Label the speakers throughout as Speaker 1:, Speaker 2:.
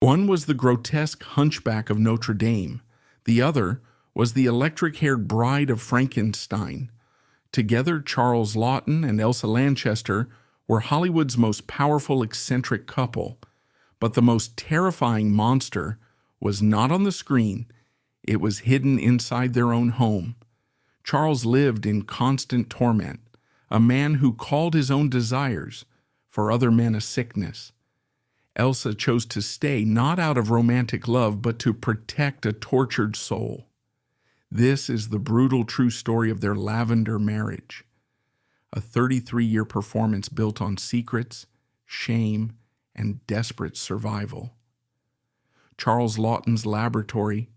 Speaker 1: One was the grotesque Hunchback of Notre Dame. The other was the electric-haired Bride of Frankenstein. Together, Charles Laughton and Elsa Lanchester were Hollywood's most powerful eccentric couple. But the most terrifying monster was not on the screen. It was hidden inside their own home. Charles lived in constant torment, a man who called his own desires, for other men, a sickness. Elsa chose to stay not out of romantic love, but to protect a tortured soul. This is the brutal true story of their Lavender Marriage, a 33-year performance built on secrets, shame, and desperate survival. Charles Laughton's laboratory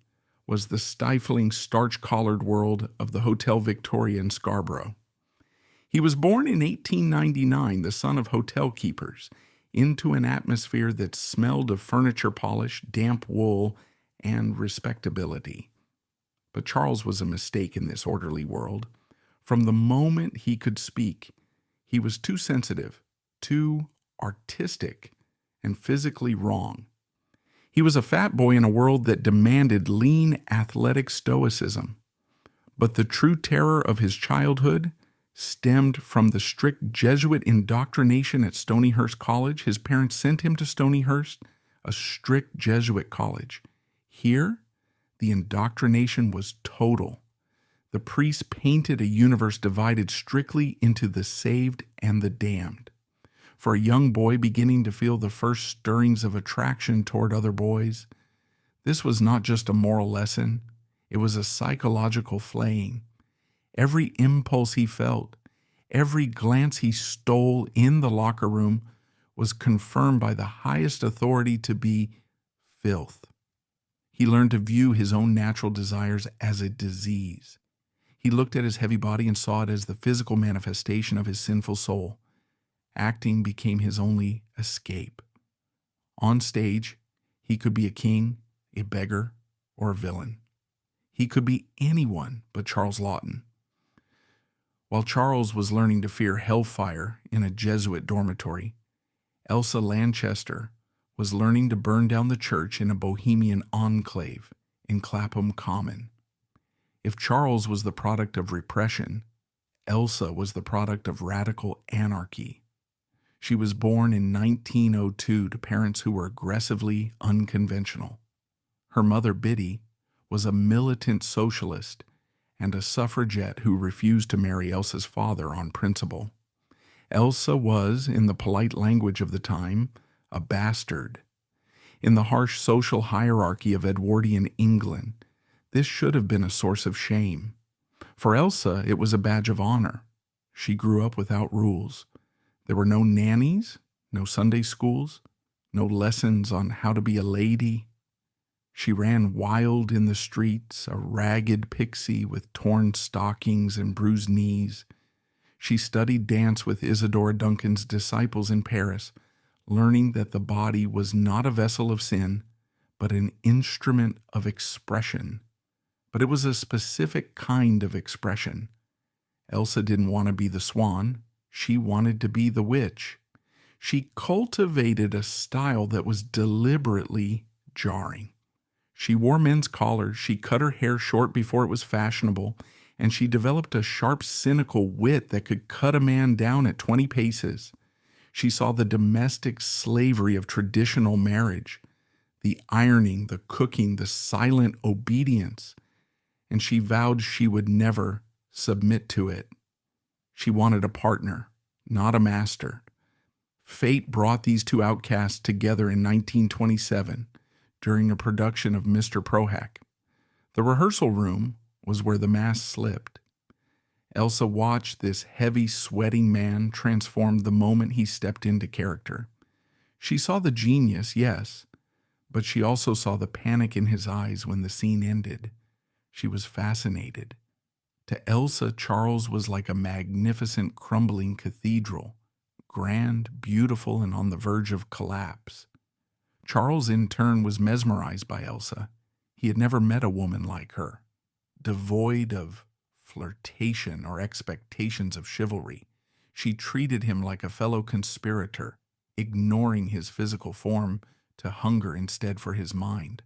Speaker 1: was the stifling, starch-collared world of the Hotel Victoria in Scarborough. He was born in 1899, the son of hotel keepers, into an atmosphere that smelled of furniture polish, damp wool, and respectability. But Charles was a mistake in this orderly world. From the moment he could speak, he was too sensitive, too artistic, and physically wrong. He was a fat boy in a world that demanded lean, athletic stoicism. But the true terror of his childhood stemmed from the strict Jesuit indoctrination at Stonyhurst College. His parents sent him to Stonyhurst, a strict Jesuit college. Here, the indoctrination was total. The priests painted a universe divided strictly into the saved and the damned. For a young boy beginning to feel the first stirrings of attraction toward other boys, this was not just a moral lesson, it was a psychological flaying. Every impulse he felt, every glance he stole in the locker room was confirmed by the highest authority to be filth. He learned to view his own natural desires as a disease. He looked at his heavy body and saw it as the physical manifestation of his sinful soul. Acting became his only escape. On stage, he could be a king, a beggar, or a villain. He could be anyone but Charles Laughton. While Charles was learning to fear hellfire in a Jesuit dormitory, Elsa Lanchester was learning to burn down the church in a bohemian enclave in Clapham Common. If Charles was the product of repression, Elsa was the product of radical anarchy. She was born in 1902 to parents who were aggressively unconventional. Her mother, Biddy, was a militant socialist and a suffragette who refused to marry Elsa's father on principle. Elsa was, in the polite language of the time, a bastard. In the harsh social hierarchy of Edwardian England, this should have been a source of shame. For Elsa, it was a badge of honor. She grew up without rules. There were no nannies, no Sunday schools, no lessons on how to be a lady. She ran wild in the streets, a ragged pixie with torn stockings and bruised knees. She studied dance with Isadora Duncan's disciples in Paris, learning that the body was not a vessel of sin, but an instrument of expression. But it was a specific kind of expression. Elsa didn't want to be the swan. She wanted to be the witch. She cultivated a style that was deliberately jarring. She wore men's collars, she cut her hair short before it was fashionable, and she developed a sharp, cynical wit that could cut a man down at 20 paces. She saw the domestic slavery of traditional marriage, the ironing, the cooking, the silent obedience, and she vowed she would never submit to it. She wanted a partner, not a master. Fate brought these two outcasts together in 1927 during a production of Mr. Prohack. The rehearsal room was where the mask slipped. Elsa watched this heavy, sweating man transform the moment he stepped into character. She saw the genius, yes, but she also saw the panic in his eyes when the scene ended. She was fascinated. To Elsa, Charles was like a magnificent crumbling cathedral, grand, beautiful, and on the verge of collapse. Charles, in turn, was mesmerized by Elsa. He had never met a woman like her, devoid of flirtation or expectations of chivalry. She treated him like a fellow conspirator, ignoring his physical form to hunger instead for his mind.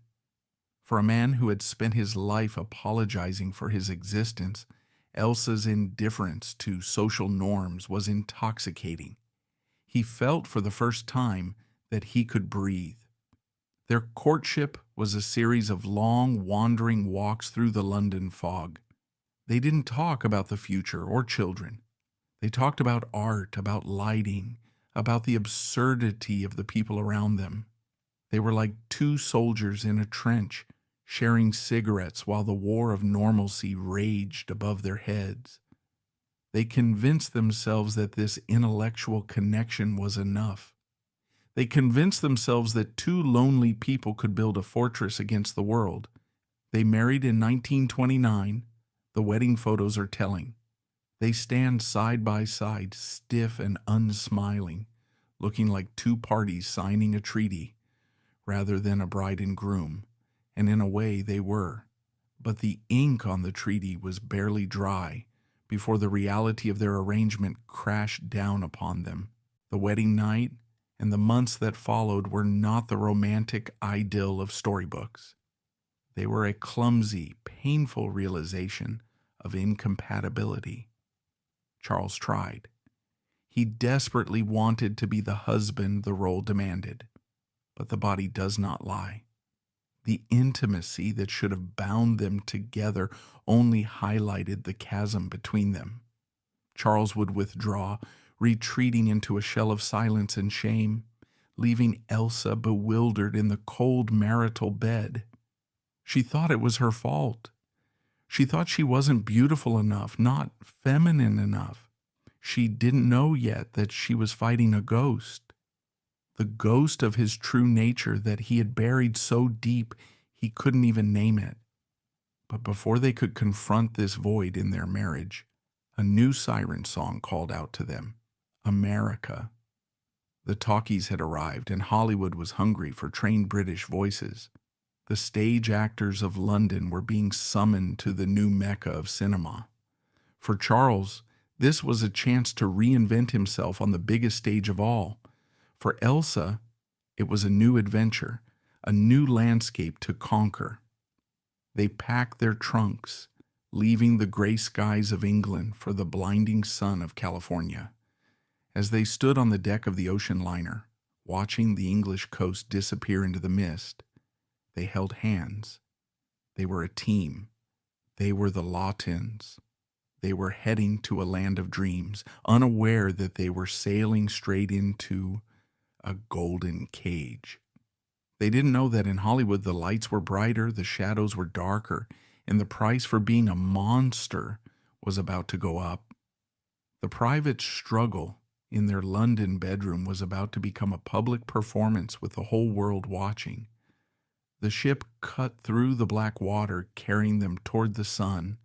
Speaker 1: For a man who had spent his life apologizing for his existence, Elsa's indifference to social norms was intoxicating. He felt for the first time that he could breathe. Their courtship was a series of long, wandering walks through the London fog. They didn't talk about the future or children. They talked about art, about lighting, about the absurdity of the people around them. They were like two soldiers in a trench, sharing cigarettes while the war of normalcy raged above their heads. They convinced themselves that this intellectual connection was enough. They convinced themselves that two lonely people could build a fortress against the world. They married in 1929. The wedding photos are telling. They stand side by side, stiff and unsmiling, looking like two parties signing a treaty rather than a bride and groom, and in a way they were. But the ink on the treaty was barely dry before the reality of their arrangement crashed down upon them. The wedding night and the months that followed were not the romantic idyll of storybooks. They were a clumsy, painful realization of incompatibility. Charles tried. He desperately wanted to be the husband the role demanded, but the body does not lie. The intimacy that should have bound them together only highlighted the chasm between them. Charles would withdraw, retreating into a shell of silence and shame, leaving Elsa bewildered in the cold marital bed. She thought it was her fault. She thought she wasn't beautiful enough, not feminine enough. She didn't know yet that she was fighting a ghost. The ghost of his true nature that he had buried so deep he couldn't even name it. But before they could confront this void in their marriage, a new siren song called out to them, America. The talkies had arrived, and Hollywood was hungry for trained British voices. The stage actors of London were being summoned to the new mecca of cinema. For Charles, this was a chance to reinvent himself on the biggest stage of all. For Elsa, it was a new adventure, a new landscape to conquer. They packed their trunks, leaving the gray skies of England for the blinding sun of California. As they stood on the deck of the ocean liner, watching the English coast disappear into the mist, they held hands. They were a team. They were the Laughtons. They were heading to a land of dreams, unaware that they were sailing straight into a golden cage. They didn't know that in Hollywood the lights were brighter, the shadows were darker, and the price for being a monster was about to go up. The private struggle in their London bedroom was about to become a public performance with the whole world watching. The ship cut through the black water, carrying them toward the sun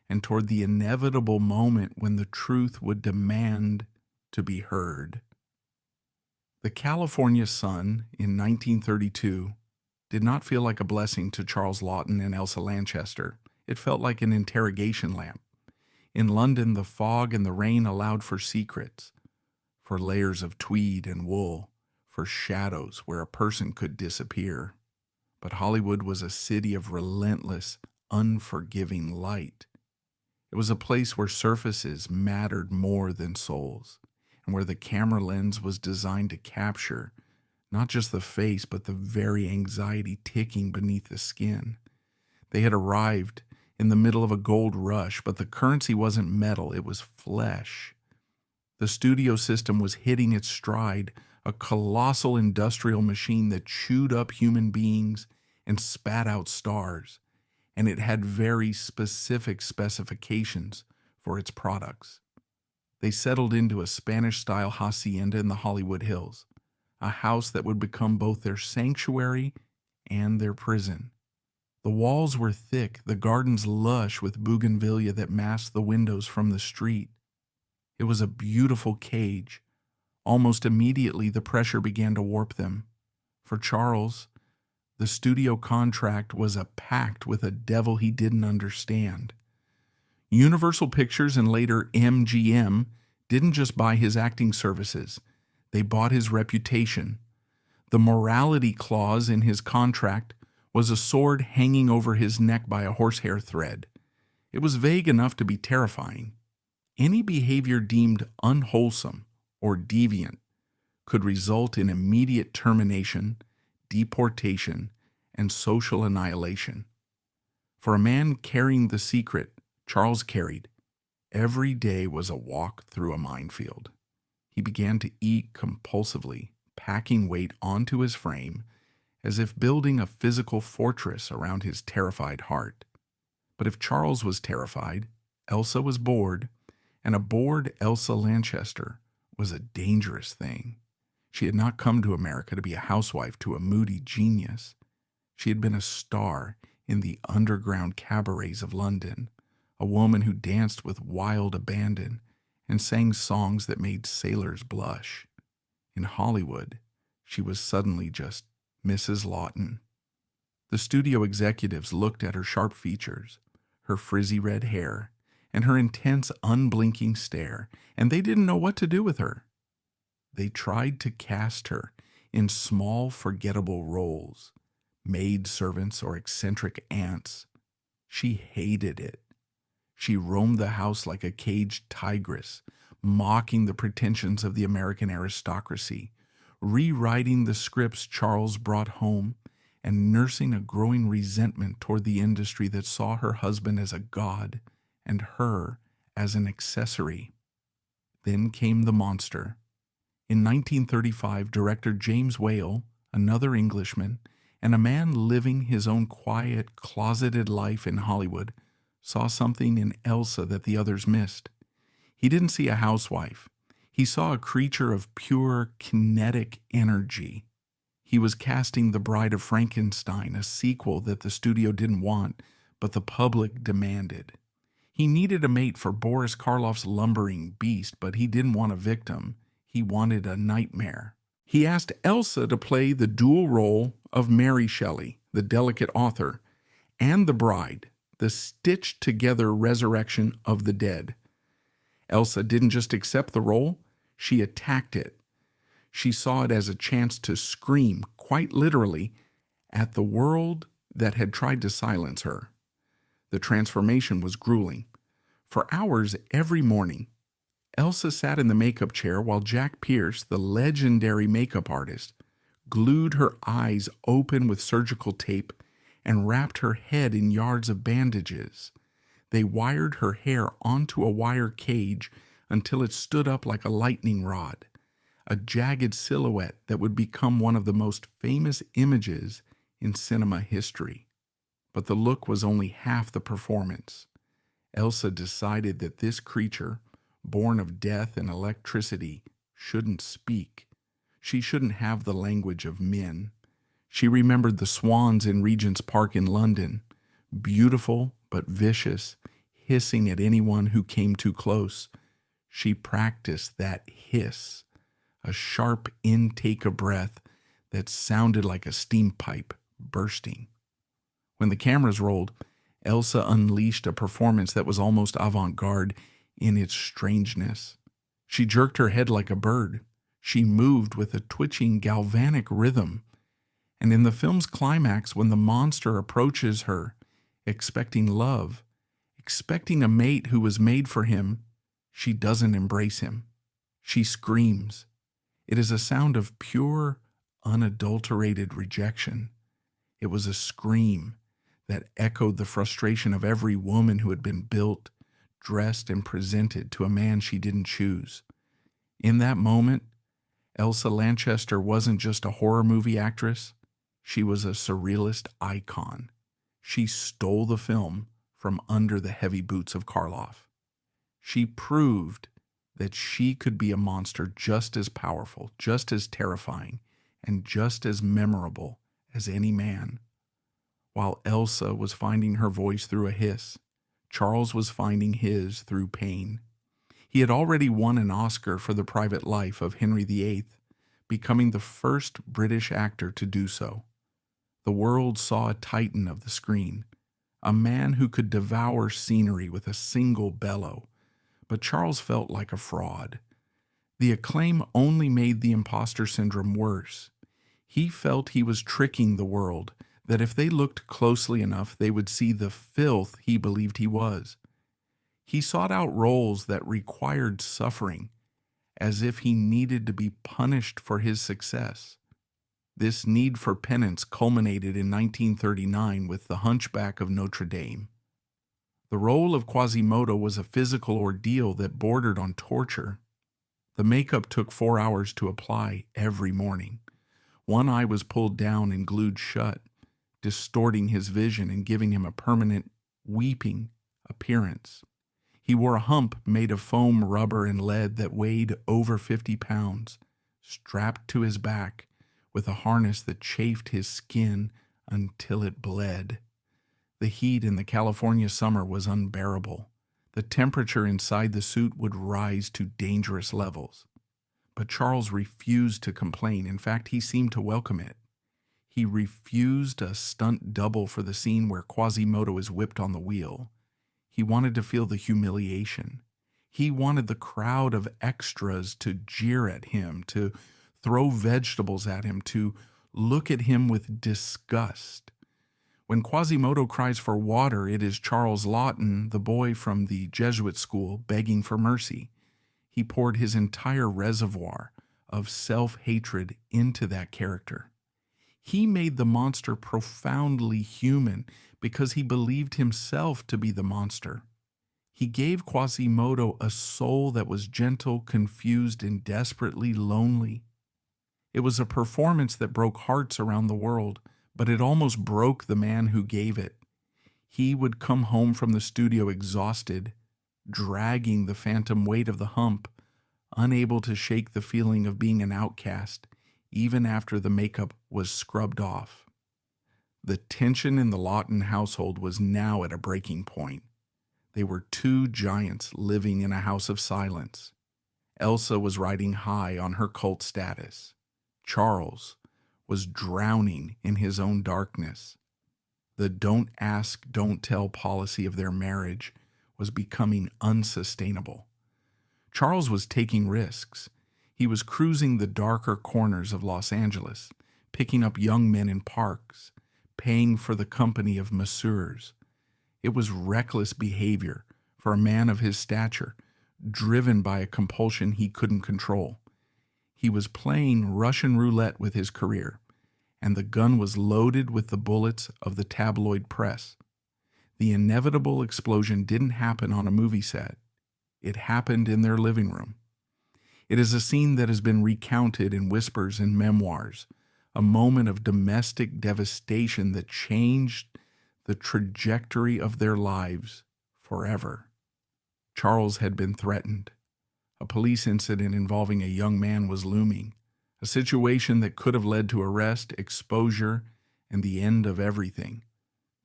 Speaker 1: and toward the inevitable moment when the truth would demand to be heard. The California sun in 1932 did not feel like a blessing to Charles Laughton and Elsa Lanchester. It felt like an interrogation lamp. In London, the fog and the rain allowed for secrets, for layers of tweed and wool, for shadows where a person could disappear. But Hollywood was a city of relentless, unforgiving light. It was a place where surfaces mattered more than souls, and where the camera lens was designed to capture not just the face, but the very anxiety ticking beneath the skin. They had arrived in the middle of a gold rush, but the currency wasn't metal, it was flesh. The studio system was hitting its stride, a colossal industrial machine that chewed up human beings and spat out stars, and it had very specific specifications for its products. They settled into a Spanish-style hacienda in the Hollywood Hills, a house that would become both their sanctuary and their prison. The walls were thick, the gardens lush with bougainvillea that masked the windows from the street. It was a beautiful cage. Almost immediately, the pressure began to warp them. For Charles, the studio contract was a pact with a devil he didn't understand. Universal Pictures and later MGM didn't just buy his acting services. They bought his reputation. The morality clause in his contract was a sword hanging over his neck by a horsehair thread. It was vague enough to be terrifying. Any behavior deemed unwholesome or deviant could result in immediate termination, deportation, and social annihilation. For a man carrying the secret Charles carried, every day was a walk through a minefield. He began to eat compulsively, packing weight onto his frame as if building a physical fortress around his terrified heart. But if Charles was terrified, Elsa was bored, and a bored Elsa Lanchester was a dangerous thing. She had not come to America to be a housewife to a moody genius. She had been a star in the underground cabarets of London, a woman who danced with wild abandon and sang songs that made sailors blush. In Hollywood, she was suddenly just Mrs. Laughton. The studio executives looked at her sharp features, her frizzy red hair, and her intense, unblinking stare, and they didn't know what to do with her. They tried to cast her in small, forgettable roles, maidservants or eccentric aunts. She hated it. She roamed the house like a caged tigress, mocking the pretensions of the American aristocracy, rewriting the scripts Charles brought home, and nursing a growing resentment toward the industry that saw her husband as a god and her as an accessory. Then came the monster. In 1935, director James Whale, another Englishman, and a man living his own quiet, closeted life in Hollywood, saw something in Elsa that the others missed. He didn't see a housewife. He saw a creature of pure, kinetic energy. He was casting The Bride of Frankenstein, a sequel that the studio didn't want, but the public demanded. He needed a mate for Boris Karloff's lumbering beast, but he didn't want a victim. He wanted a nightmare. He asked Elsa to play the dual role of Mary Shelley, the delicate author, and the bride, the stitched-together resurrection of the dead. Elsa didn't just accept the role, she attacked it. She saw it as a chance to scream, quite literally, at the world that had tried to silence her. The transformation was grueling. For hours every morning, Elsa sat in the makeup chair while Jack Pierce, the legendary makeup artist, glued her eyes open with surgical tape and wrapped her head in yards of bandages. They wired her hair onto a wire cage until it stood up like a lightning rod, a jagged silhouette that would become one of the most famous images in cinema history. But the look was only half the performance. Elsa decided that this creature, born of death and electricity, shouldn't speak. She shouldn't have the language of men. She remembered the swans in Regent's Park in London, beautiful but vicious, hissing at anyone who came too close. She practiced that hiss, a sharp intake of breath that sounded like a steam pipe bursting. When the cameras rolled, Elsa unleashed a performance that was almost avant-garde in its strangeness. She jerked her head like a bird. She moved with a twitching galvanic rhythm. And in the film's climax, when the monster approaches her, expecting love, expecting a mate who was made for him, she doesn't embrace him. She screams. It is a sound of pure, unadulterated rejection. It was a scream that echoed the frustration of every woman who had been built, dressed, and presented to a man she didn't choose. In that moment, Elsa Lanchester wasn't just a horror movie actress. She was a surrealist icon. She stole the film from under the heavy boots of Karloff. She proved that she could be a monster just as powerful, just as terrifying, and just as memorable as any man. While Elsa was finding her voice through a hiss, Charles was finding his through pain. He had already won an Oscar for The Private Life of Henry VIII, becoming the first British actor to do so. The world saw a titan of the screen, a man who could devour scenery with a single bellow, but Charles felt like a fraud. The acclaim only made the imposter syndrome worse. He felt he was tricking the world, that if they looked closely enough, they would see the filth he believed he was. He sought out roles that required suffering, as if he needed to be punished for his success. This need for penance culminated in 1939 with The Hunchback of Notre Dame. The role of Quasimodo was a physical ordeal that bordered on torture. The makeup took 4 hours to apply every morning. One eye was pulled down and glued shut, distorting his vision and giving him a permanent, weeping appearance. He wore a hump made of foam, rubber, and lead that weighed over 50 pounds, strapped to his back with a harness that chafed his skin until it bled. The heat in the California summer was unbearable. The temperature inside the suit would rise to dangerous levels. But Charles refused to complain. In fact, he seemed to welcome it. He refused a stunt double for the scene where Quasimodo is whipped on the wheel. He wanted to feel the humiliation. He wanted the crowd of extras to jeer at him, to throw vegetables at him, to look at him with disgust. When Quasimodo cries for water, it is Charles Laughton, the boy from the Jesuit school, begging for mercy. He poured his entire reservoir of self-hatred into that character. He made the monster profoundly human because he believed himself to be the monster. He gave Quasimodo a soul that was gentle, confused, and desperately lonely. It was a performance that broke hearts around the world, but it almost broke the man who gave it. He would come home from the studio exhausted, dragging the phantom weight of the hump, unable to shake the feeling of being an outcast, even after the makeup was scrubbed off. The tension in the Laughton household was now at a breaking point. They were two giants living in a house of silence. Elsa was riding high on her cult status. Charles was drowning in his own darkness. The don't ask, don't tell policy of their marriage was becoming unsustainable. Charles was taking risks. He was cruising the darker corners of Los Angeles, picking up young men in parks, paying for the company of masseurs. It was reckless behavior for a man of his stature, driven by a compulsion he couldn't control. He was playing Russian roulette with his career, and the gun was loaded with the bullets of the tabloid press. The inevitable explosion didn't happen on a movie set. It happened in their living room. It is a scene that has been recounted in whispers and memoirs, a moment of domestic devastation that changed the trajectory of their lives forever. Charles had been threatened. A police incident involving a young man was looming, a situation that could have led to arrest, exposure, and the end of everything.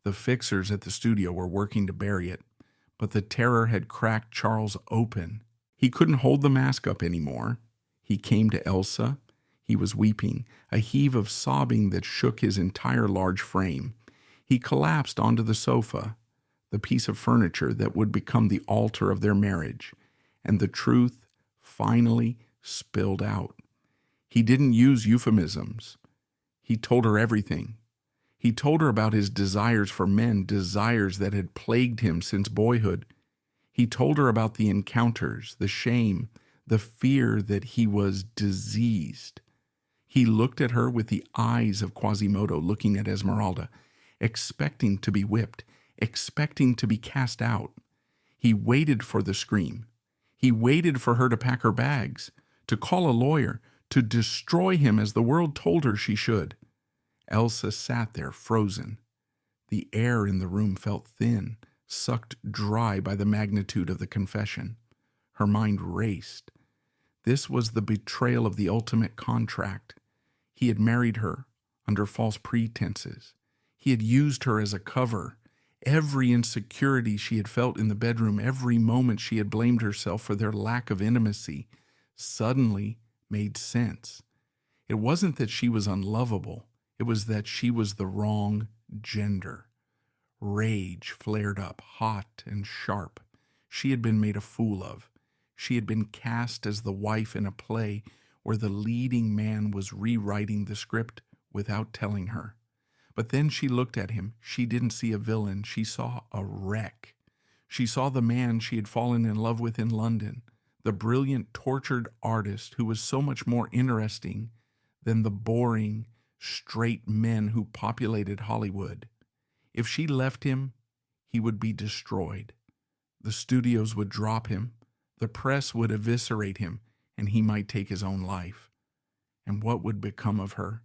Speaker 1: The fixers at the studio were working to bury it, but the terror had cracked Charles open. He couldn't hold the mask up anymore. He came to Elsa. He was weeping, a heave of sobbing that shook his entire large frame. He collapsed onto the sofa, the piece of furniture that would become the altar of their marriage, and the truth finally spilled out. He didn't use euphemisms. He told her everything. He told her about his desires for men, desires that had plagued him since boyhood. He told her about the encounters, the shame, the fear that he was diseased. He looked at her with the eyes of Quasimodo looking at Esmeralda, expecting to be whipped, expecting to be cast out. He waited for the scream. He waited for her to pack her bags, to call a lawyer, to destroy him as the world told her she should. Elsa sat there frozen. The air in the room felt thin, sucked dry by the magnitude of the confession. Her mind raced. This was the betrayal of the ultimate contract. He had married her under false pretenses. He had used her as a cover. Every insecurity she had felt in the bedroom, every moment she had blamed herself for their lack of intimacy, suddenly made sense. It wasn't that she was unlovable. It was that she was the wrong gender. Rage flared up, hot and sharp. She had been made a fool of. She had been cast as the wife in a play where the leading man was rewriting the script without telling her. But then she looked at him. She didn't see a villain. She saw a wreck. She saw the man she had fallen in love with in London, the brilliant, tortured artist who was so much more interesting than the boring, straight men who populated Hollywood. If she left him, he would be destroyed. The studios would drop him, the press would eviscerate him, and he might take his own life. And what would become of her?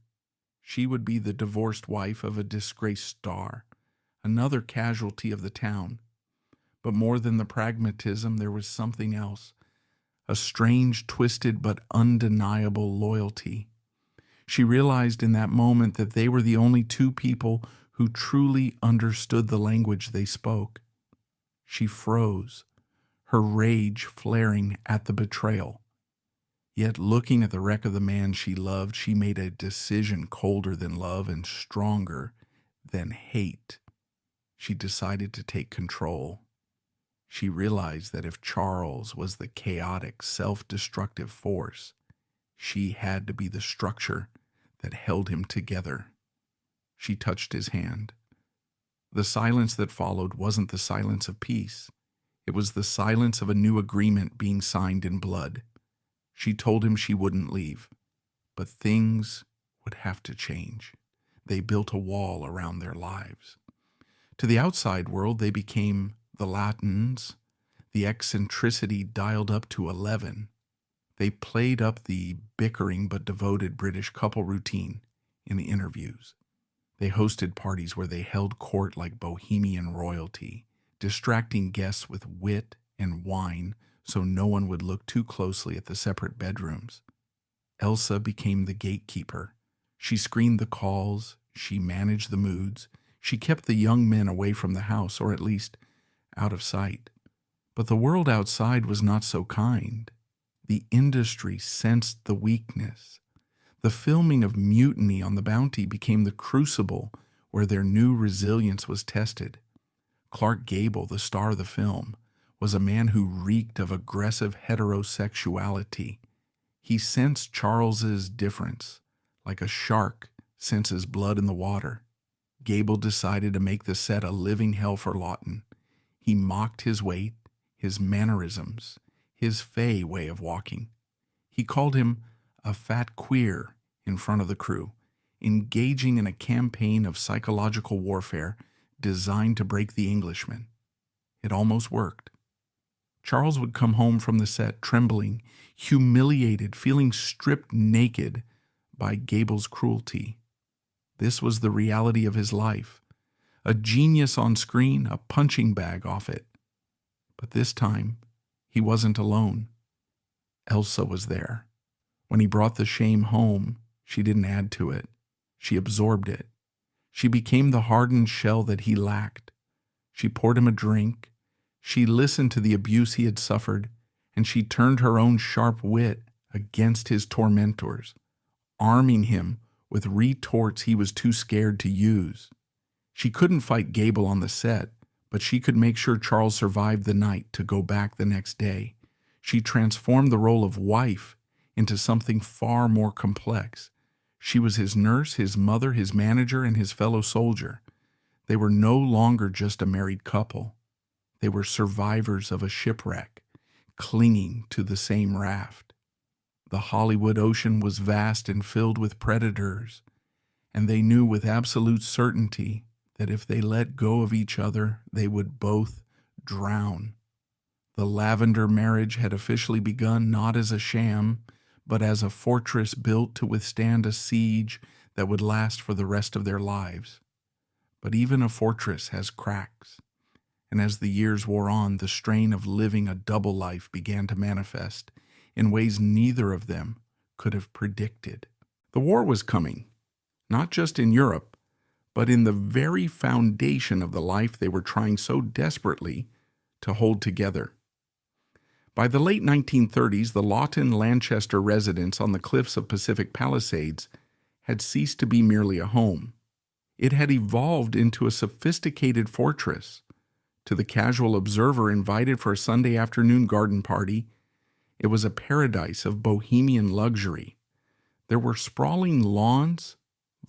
Speaker 1: She would be the divorced wife of a disgraced star, another casualty of the town. But more than the pragmatism, there was something else, a strange, twisted, but undeniable loyalty. She realized in that moment that they were the only two people who truly understood the language they spoke. She froze, her rage flaring at the betrayal. Yet looking at the wreck of the man she loved, she made a decision colder than love and stronger than hate. She decided to take control. She realized that if Charles was the chaotic, self-destructive force, she had to be the structure that held him together. She touched his hand. The silence that followed wasn't the silence of peace. It was the silence of a new agreement being signed in blood. She told him she wouldn't leave, but things would have to change. They built a wall around their lives. To the outside world, they became the Latins, the eccentricity dialed up to 11. They played up the bickering but devoted British couple routine in the interviews. They hosted parties where they held court like bohemian royalty, distracting guests with wit and wine so no one would look too closely at the separate bedrooms. Elsa became the gatekeeper. She screened the calls, she managed the moods, she kept the young men away from the house, or at least out of sight. But the world outside was not so kind. The industry sensed the weakness. The filming of Mutiny on the Bounty became the crucible where their new resilience was tested. Clark Gable, the star of the film, was a man who reeked of aggressive heterosexuality. He sensed Charles's difference, like a shark senses blood in the water. Gable decided to make the set a living hell for Laughton. He mocked his weight, his mannerisms, his fey way of walking. He called him a fat queer in front of the crew, engaging in a campaign of psychological warfare designed to break the Englishman. It almost worked. Charles would come home from the set trembling, humiliated, feeling stripped naked by Gable's cruelty. This was the reality of his life. A genius on screen, a punching bag off it. But this time, he wasn't alone. Elsa was there. When he brought the shame home, she didn't add to it. She absorbed it. She became the hardened shell that he lacked. She poured him a drink. She listened to the abuse he had suffered, and she turned her own sharp wit against his tormentors, arming him with retorts he was too scared to use. She couldn't fight Gable on the set, but she could make sure Charles survived the night to go back the next day. She transformed the role of wife into something far more complex. She was his nurse, his mother, his manager, and his fellow soldier. They were no longer just a married couple. They were survivors of a shipwreck, clinging to the same raft. The Hollywood ocean was vast and filled with predators, and they knew with absolute certainty that if they let go of each other, they would both drown. The Lavender Marriage had officially begun not as a sham, but as a fortress built to withstand a siege that would last for the rest of their lives. But even a fortress has cracks, and as the years wore on, the strain of living a double life began to manifest in ways neither of them could have predicted. The war was coming, not just in Europe, but in the very foundation of the life they were trying so desperately to hold together. By the late 1930s, the Laughton Lanchester residence on the cliffs of Pacific Palisades had ceased to be merely a home. It had evolved into a sophisticated fortress. To the casual observer invited for a Sunday afternoon garden party, it was a paradise of bohemian luxury. There were sprawling lawns,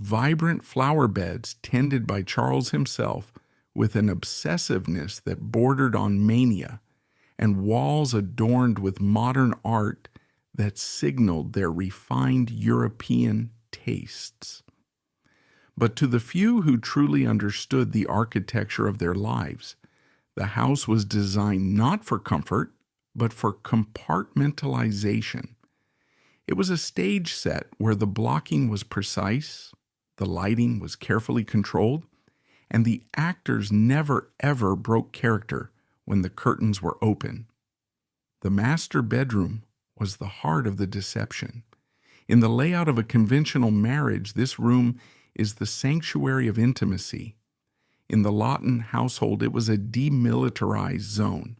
Speaker 1: vibrant flower beds tended by Charles himself with an obsessiveness that bordered on mania, and walls adorned with modern art that signaled their refined European tastes. But to the few who truly understood the architecture of their lives, the house was designed not for comfort, but for compartmentalization. It was a stage set where the blocking was precise, the lighting was carefully controlled, and the actors never ever broke character when the curtains were open. The master bedroom was the heart of the deception. In the layout of a conventional marriage, this room is the sanctuary of intimacy. In the Laughton household, it was a demilitarized zone.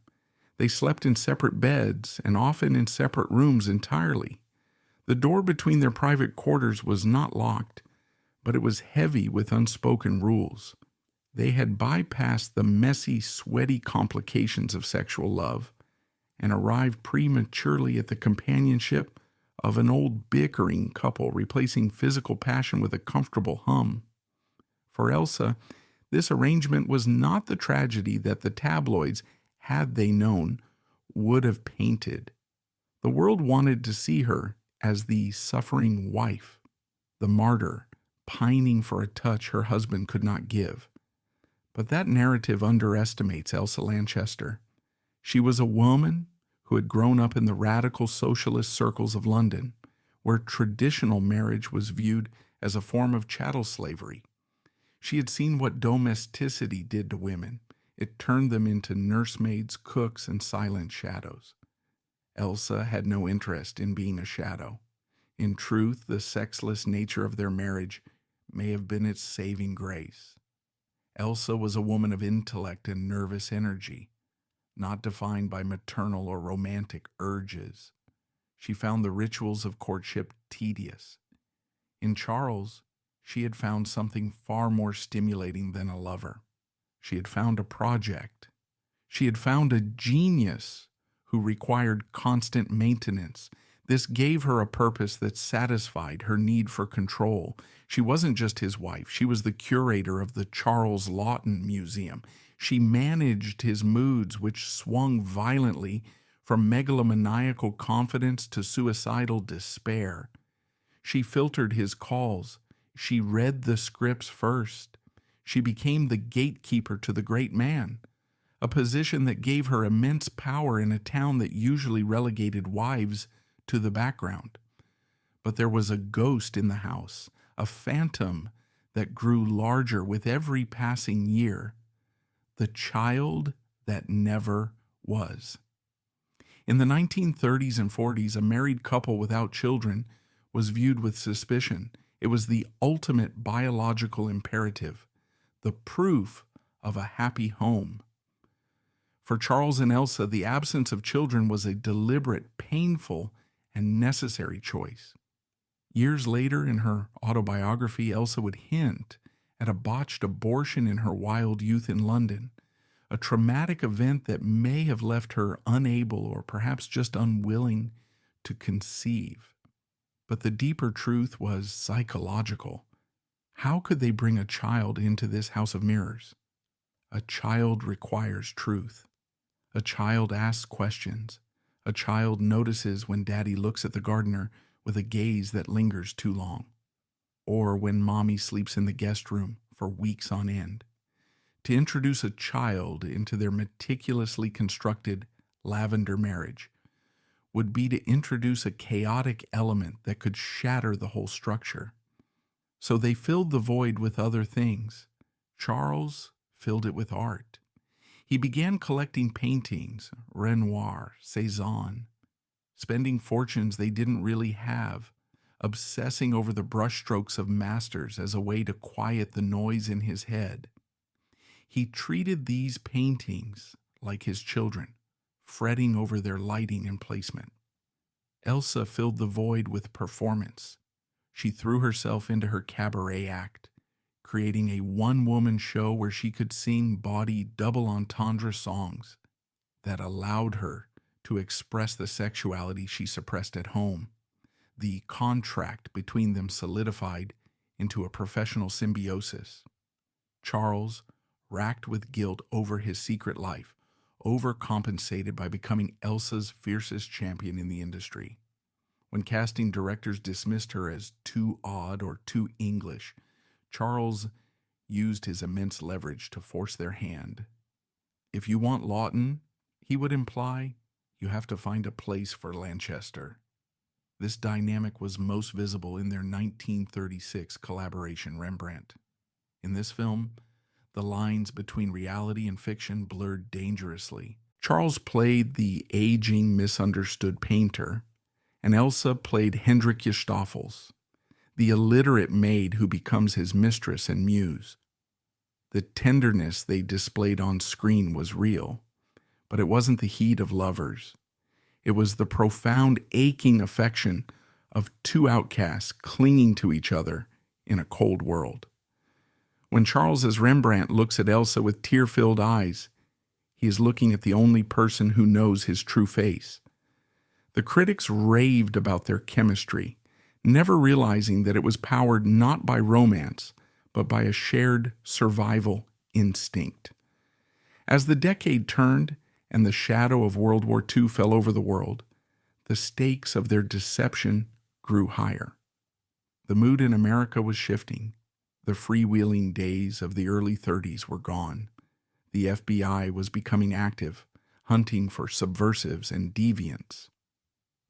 Speaker 1: They slept in separate beds and often in separate rooms entirely. The door between their private quarters was not locked, but it was heavy with unspoken rules. They had bypassed the messy, sweaty complications of sexual love and arrived prematurely at the companionship of an old bickering couple, replacing physical passion with a comfortable hum. For Elsa, this arrangement was not the tragedy that the tabloids, had they known, would have painted. The world wanted to see her as the suffering wife, the martyr, pining for a touch her husband could not give. But that narrative underestimates Elsa Lanchester. She was a woman who had grown up in the radical socialist circles of London, where traditional marriage was viewed as a form of chattel slavery. She had seen what domesticity did to women. It turned them into nursemaids, cooks, and silent shadows. Elsa had no interest in being a shadow. In truth, the sexless nature of their marriage may have been its saving grace. Elsa was a woman of intellect and nervous energy, not defined by maternal or romantic urges. She found the rituals of courtship tedious. In Charles, she had found something far more stimulating than a lover. She had found a project. She had found a genius who required constant maintenance. This gave her a purpose that satisfied her need for control. She wasn't just his wife. She was the curator of the Charles Laughton Museum. She managed his moods, which swung violently from megalomaniacal confidence to suicidal despair. She filtered his calls. She read the scripts first. She became the gatekeeper to the great man, a position that gave her immense power in a town that usually relegated wives to the background. But there was a ghost in the house, a phantom that grew larger with every passing year, the child that never was. In the 1930s and 40s, a married couple without children was viewed with suspicion. It was the ultimate biological imperative, the proof of a happy home. For Charles and Elsa, the absence of children was a deliberate, painful, and necessary choice. Years later, in her autobiography, Elsa would hint at a botched abortion in her wild youth in London, a traumatic event that may have left her unable or perhaps just unwilling to conceive. But the deeper truth was psychological. How could they bring a child into this house of mirrors? A child requires truth. A child asks questions. A child notices when daddy looks at the gardener with a gaze that lingers too long, or when mommy sleeps in the guest room for weeks on end. To introduce a child into their meticulously constructed Lavender Marriage would be to introduce a chaotic element that could shatter the whole structure. So they filled the void with other things. Charles filled it with art. He began collecting paintings, Renoir, Cézanne, spending fortunes they didn't really have, obsessing over the brushstrokes of masters as a way to quiet the noise in his head. He treated these paintings like his children, fretting over their lighting and placement. Elsa filled the void with performance. She threw herself into her cabaret act, creating a one-woman show where she could sing bawdy double entendre songs that allowed her to express the sexuality she suppressed at home. The contract between them solidified into a professional symbiosis. Charles, racked with guilt over his secret life, overcompensated by becoming Elsa's fiercest champion in the industry. When casting directors dismissed her as too odd or too English, Charles used his immense leverage to force their hand. If you want Laughton, he would imply, you have to find a place for Lanchester. This dynamic was most visible in their 1936 collaboration, Rembrandt. In this film, the lines between reality and fiction blurred dangerously. Charles played the aging, misunderstood painter, and Elsa played Hendrik Stoffels, the illiterate maid who becomes his mistress and muse. The tenderness they displayed on screen was real, but it wasn't the heat of lovers. It was the profound, aching affection of two outcasts clinging to each other in a cold world. When Charles as Rembrandt looks at Elsa with tear-filled eyes, he is looking at the only person who knows his true face. The critics raved about their chemistry, never realizing that it was powered not by romance, but by a shared survival instinct. As the decade turned and the shadow of World War II fell over the world, the stakes of their deception grew higher. The mood in America was shifting. The freewheeling days of the early 30s were gone. The FBI was becoming active, hunting for subversives and deviants.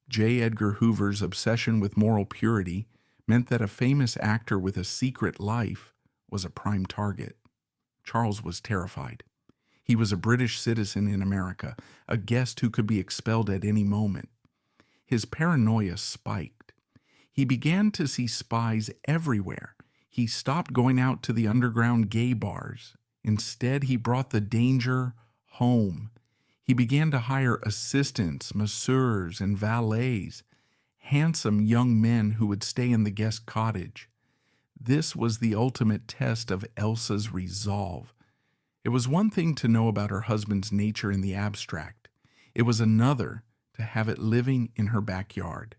Speaker 1: J. Edgar Hoover's obsession with moral purity meant that a famous actor with a secret life was a prime target. Charles was terrified. He was a British citizen in America, a guest who could be expelled at any moment. His paranoia spiked. He began to see spies everywhere. He stopped going out to the underground gay bars. Instead, he brought the danger home. He began to hire assistants, masseurs, and valets, handsome young men who would stay in the guest cottage. This was the ultimate test of Elsa's resolve. It was one thing to know about her husband's nature in the abstract. It was another to have it living in her backyard.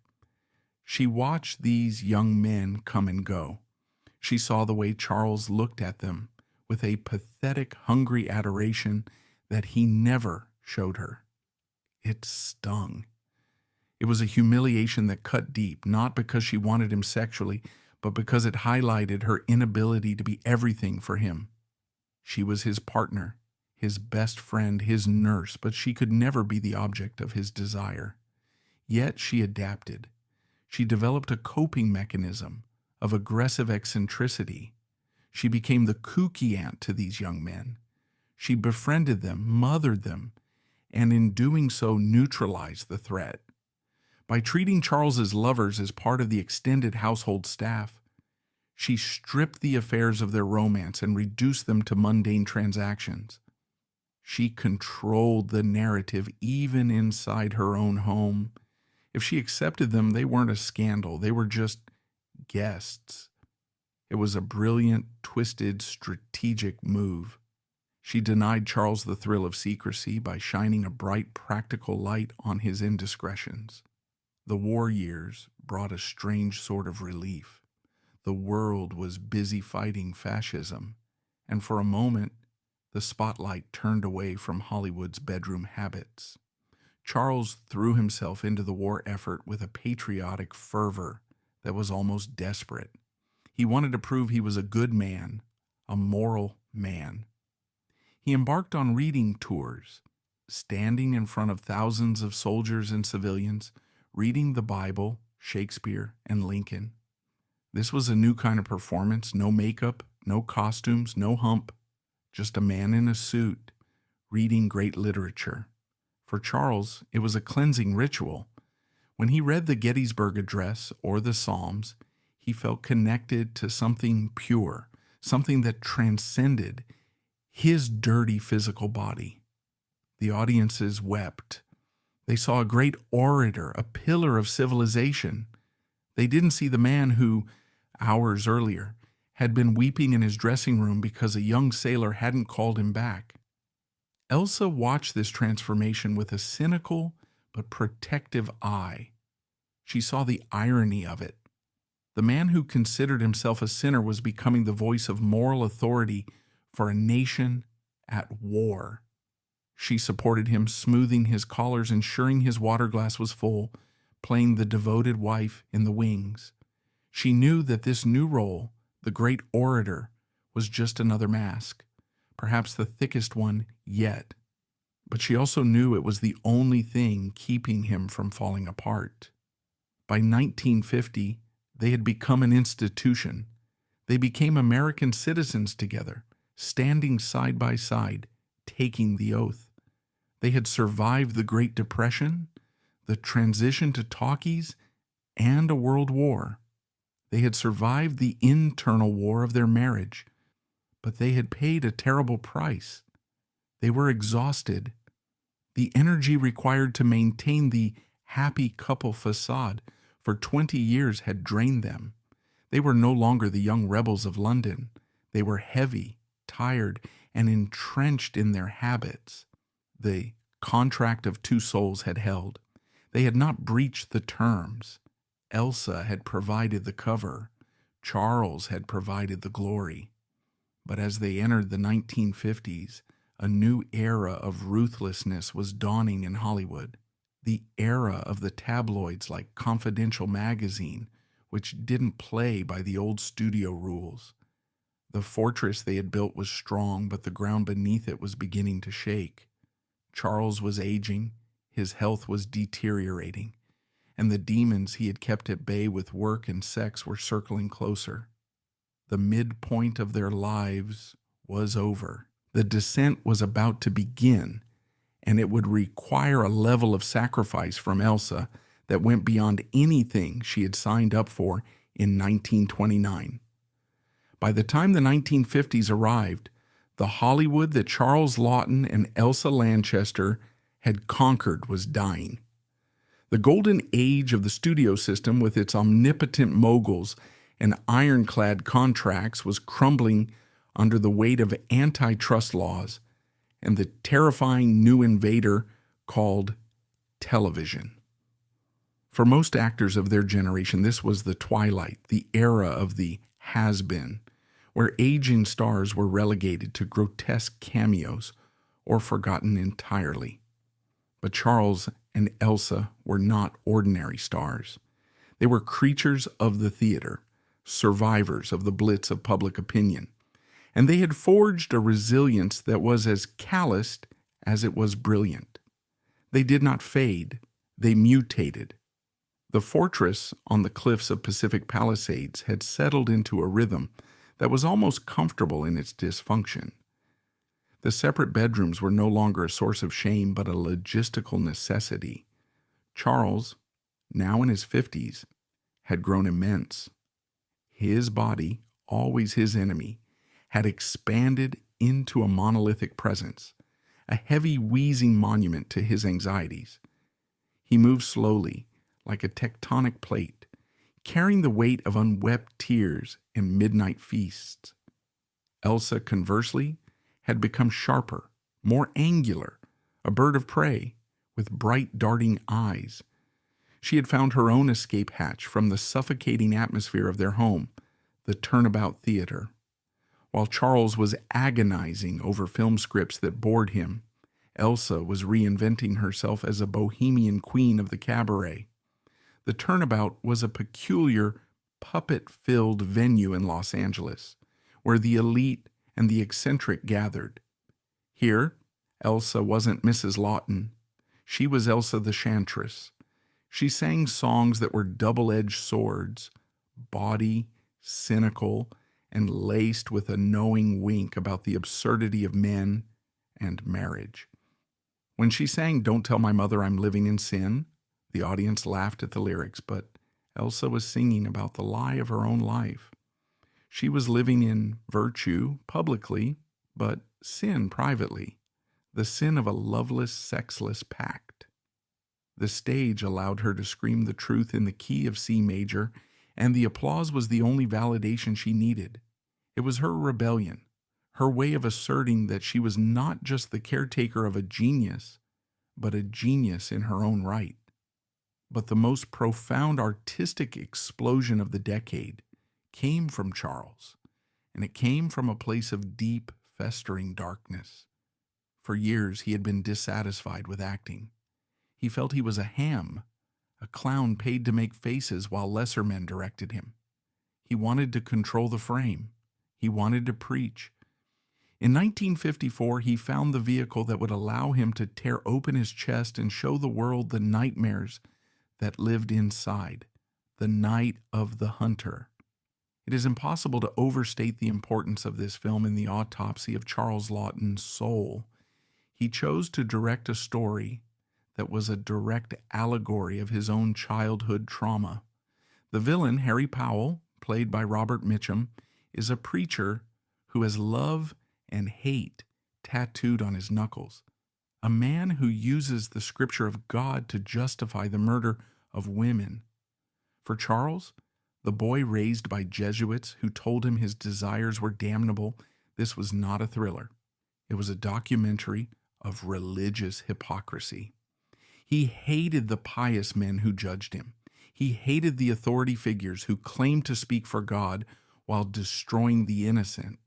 Speaker 1: She watched these young men come and go. She saw the way Charles looked at them with a pathetic, hungry adoration that he never showed her. It stung. It was a humiliation that cut deep, not because she wanted him sexually, but because it highlighted her inability to be everything for him. She was his partner, his best friend, his nurse, but she could never be the object of his desire. Yet she adapted. She developed a coping mechanism of aggressive eccentricity. She became the kooky aunt to these young men. She befriended them, mothered them, and in doing so neutralized the threat. By treating Charles's lovers as part of the extended household staff, she stripped the affairs of their romance and reduced them to mundane transactions. She controlled the narrative even inside her own home. If she accepted them, they weren't a scandal. They were just guests. It was a brilliant, twisted, strategic move. She denied Charles the thrill of secrecy by shining a bright, practical light on his indiscretions. The war years brought a strange sort of relief. The world was busy fighting fascism, and for a moment, the spotlight turned away from Hollywood's bedroom habits. Charles threw himself into the war effort with a patriotic fervor that was almost desperate. He wanted to prove he was a good man, a moral man. He embarked on reading tours, standing in front of thousands of soldiers and civilians, reading the Bible, Shakespeare, and Lincoln. This was a new kind of performance, no makeup, no costumes, no hump, just a man in a suit reading great literature. For Charles, it was a cleansing ritual. When he read the Gettysburg Address or the Psalms, he felt connected to something pure, something that transcended his dirty physical body. The audiences wept. They saw a great orator, a pillar of civilization. They didn't see the man who, hours earlier, had been weeping in his dressing room because a young sailor hadn't called him back. Elsa watched this transformation with a cynical but protective eye. She saw the irony of it. The man who considered himself a sinner was becoming the voice of moral authority for a nation at war. She supported him, smoothing his collars, ensuring his water glass was full, playing the devoted wife in the wings. She knew that this new role, the great orator, was just another mask, perhaps the thickest one yet. But she also knew it was the only thing keeping him from falling apart. By 1950, they had become an institution. They became American citizens together, standing side by side, taking the oath. They had survived the Great Depression, the transition to talkies, and a world war. They had survived the internal war of their marriage, but they had paid a terrible price. They were exhausted. The energy required to maintain the happy couple facade for 20 years had drained them. They were no longer the young rebels of London. They were heavy, tired, and entrenched in their habits. The contract of two souls had held. They had not breached the terms. Elsa had provided the cover. Charles had provided the glory. But as they entered the 1950s, a new era of ruthlessness was dawning in Hollywood. The era of the tabloids like Confidential magazine, which didn't play by the old studio rules. The fortress they had built was strong, but the ground beneath it was beginning to shake. Charles was aging, his health was deteriorating, and the demons he had kept at bay with work and sex were circling closer. The midpoint of their lives was over. The descent was about to begin, and it would require a level of sacrifice from Elsa that went beyond anything she had signed up for in 1929. By the time the 1950s arrived, the Hollywood that Charles Laughton and Elsa Lanchester had conquered was dying. The golden age of the studio system, with its omnipotent moguls and ironclad contracts, was crumbling under the weight of antitrust laws and the terrifying new invader called television. For most actors of their generation, this was the twilight, the era of the has-been, where aging stars were relegated to grotesque cameos or forgotten entirely. But Charles and Elsa were not ordinary stars. They were creatures of the theater, survivors of the blitz of public opinion, and they had forged a resilience that was as calloused as it was brilliant. They did not fade, they mutated. The fortress on the cliffs of Pacific Palisades had settled into a rhythm that was almost comfortable in its dysfunction. The separate bedrooms were no longer a source of shame, but a logistical necessity. Charles, now in his 50s, had grown immense. His body, always his enemy, had expanded into a monolithic presence, a heavy, wheezing monument to his anxieties. He moved slowly, like a tectonic plate, carrying the weight of unwept tears and midnight feasts. Elsa, conversely, had become sharper, more angular, a bird of prey, with bright darting eyes. She had found her own escape hatch from the suffocating atmosphere of their home, the Turnabout Theater. While Charles was agonizing over film scripts that bored him, Elsa was reinventing herself as a bohemian queen of the cabaret. The Turnabout was a peculiar, puppet-filled venue in Los Angeles, where the elite and the eccentric gathered. Here, Elsa wasn't Mrs. Laughton. She was Elsa the Chantress. She sang songs that were double-edged swords, bawdy, cynical, and laced with a knowing wink about the absurdity of men and marriage. When she sang "Don't Tell My Mother I'm Living in Sin," the audience laughed at the lyrics, but Elsa was singing about the lie of her own life. She was living in virtue publicly, but sin privately, the sin of a loveless, sexless pact. The stage allowed her to scream the truth in the key of C major, and the applause was the only validation she needed. It was her rebellion, her way of asserting that she was not just the caretaker of a genius, but a genius in her own right. But the most profound artistic explosion of the decade came from Charles, and it came from a place of deep, festering darkness. For years, he had been dissatisfied with acting. He felt he was a ham, a clown paid to make faces while lesser men directed him. He wanted to control the frame. He wanted to preach. In 1954, he found the vehicle that would allow him to tear open his chest and show the world the nightmares that lived inside, the Night of the Hunter. It is impossible to overstate the importance of this film in the autopsy of Charles Laughton's soul. He chose to direct a story that was a direct allegory of his own childhood trauma. The villain, Harry Powell, played by Robert Mitchum, is a preacher who has love and hate tattooed on his knuckles. A man who uses the scripture of God to justify the murder of women. For Charles, the boy raised by Jesuits who told him his desires were damnable, this was not a thriller. It was a documentary of religious hypocrisy. He hated the pious men who judged him. He hated the authority figures who claimed to speak for God while destroying the innocent.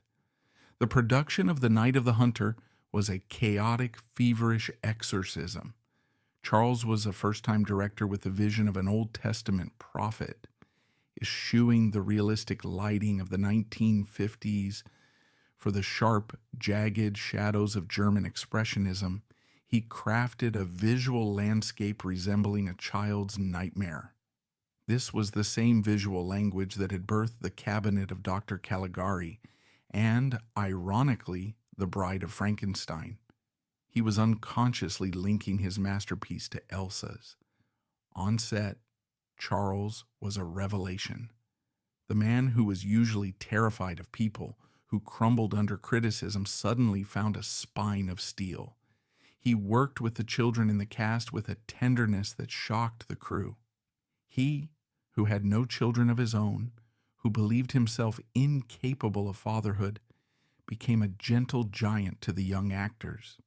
Speaker 1: The production of The Night of the Hunter was a chaotic, feverish exorcism. Charles was a first-time director with the vision of an Old Testament prophet, eschewing the realistic lighting of the 1950s for the sharp, jagged shadows of German expressionism. He crafted a visual landscape resembling a child's nightmare. This was the same visual language that had birthed The Cabinet of Dr. Caligari and, ironically, The Bride of Frankenstein. He was unconsciously linking his masterpiece to Elsa's. On set, Charles was a revelation. The man who was usually terrified of people, who crumbled under criticism, suddenly found a spine of steel. He worked with the children in the cast with a tenderness that shocked the crew. He, who had no children of his own, who believed himself incapable of fatherhood, became a gentle giant to the young actors.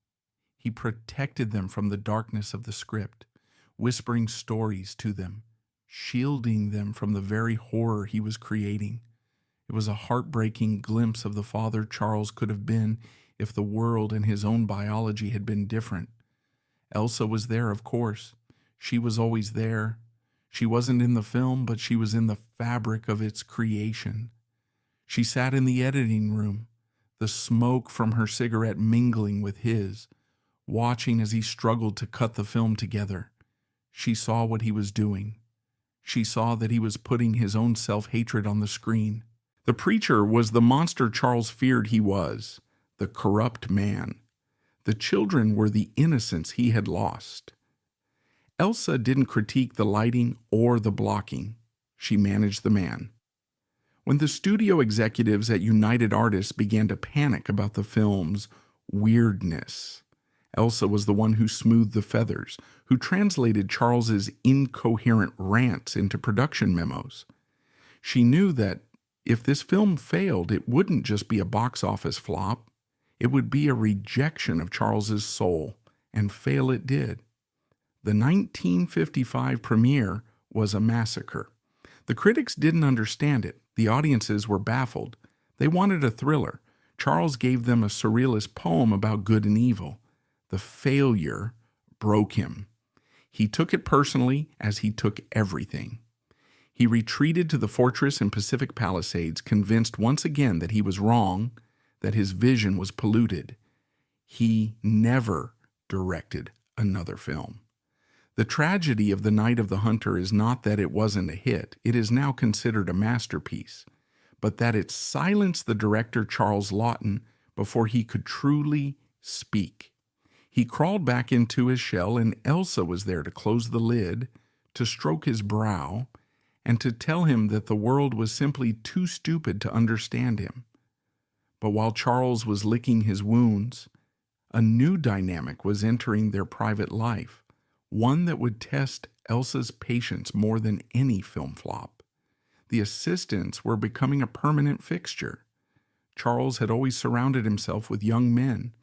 Speaker 1: He protected them from the darkness of the script, whispering stories to them, shielding them from the very horror he was creating. It was a heartbreaking glimpse of the father Charles could have been if the world and his own biology had been different. Elsa was there, of course. She was always there. She wasn't in the film, but she was in the fabric of its creation. She sat in the editing room, the smoke from her cigarette mingling with his, watching as he struggled to cut the film together. She saw what he was doing. She saw that he was putting his own self-hatred on the screen. The preacher was the monster Charles feared he was, the corrupt man. The children were the innocents he had lost. Elsa didn't critique the lighting or the blocking. She managed the man. When the studio executives at United Artists began to panic about the film's weirdness, Elsa was the one who smoothed the feathers, who translated Charles's incoherent rants into production memos. She knew that if this film failed, it wouldn't just be a box office flop. It would be a rejection of Charles's soul, and fail it did. The 1955 premiere was a massacre. The critics didn't understand it. The audiences were baffled. They wanted a thriller. Charles gave them a surrealist poem about good and evil. The failure broke him. He took it personally, as he took everything. He retreated to the fortress in Pacific Palisades, convinced once again that he was wrong, that his vision was polluted. He never directed another film. The tragedy of The Night of the Hunter is not that it wasn't a hit. It is now considered a masterpiece, but that it silenced the director Charles Laughton before he could truly speak. He crawled back into his shell, and Elsa was there to close the lid, to stroke his brow, and to tell him that the world was simply too stupid to understand him. But while Charles was licking his wounds, a new dynamic was entering their private life, one that would test Elsa's patience more than any film flop. The assistants were becoming a permanent fixture. Charles had always surrounded himself with young men,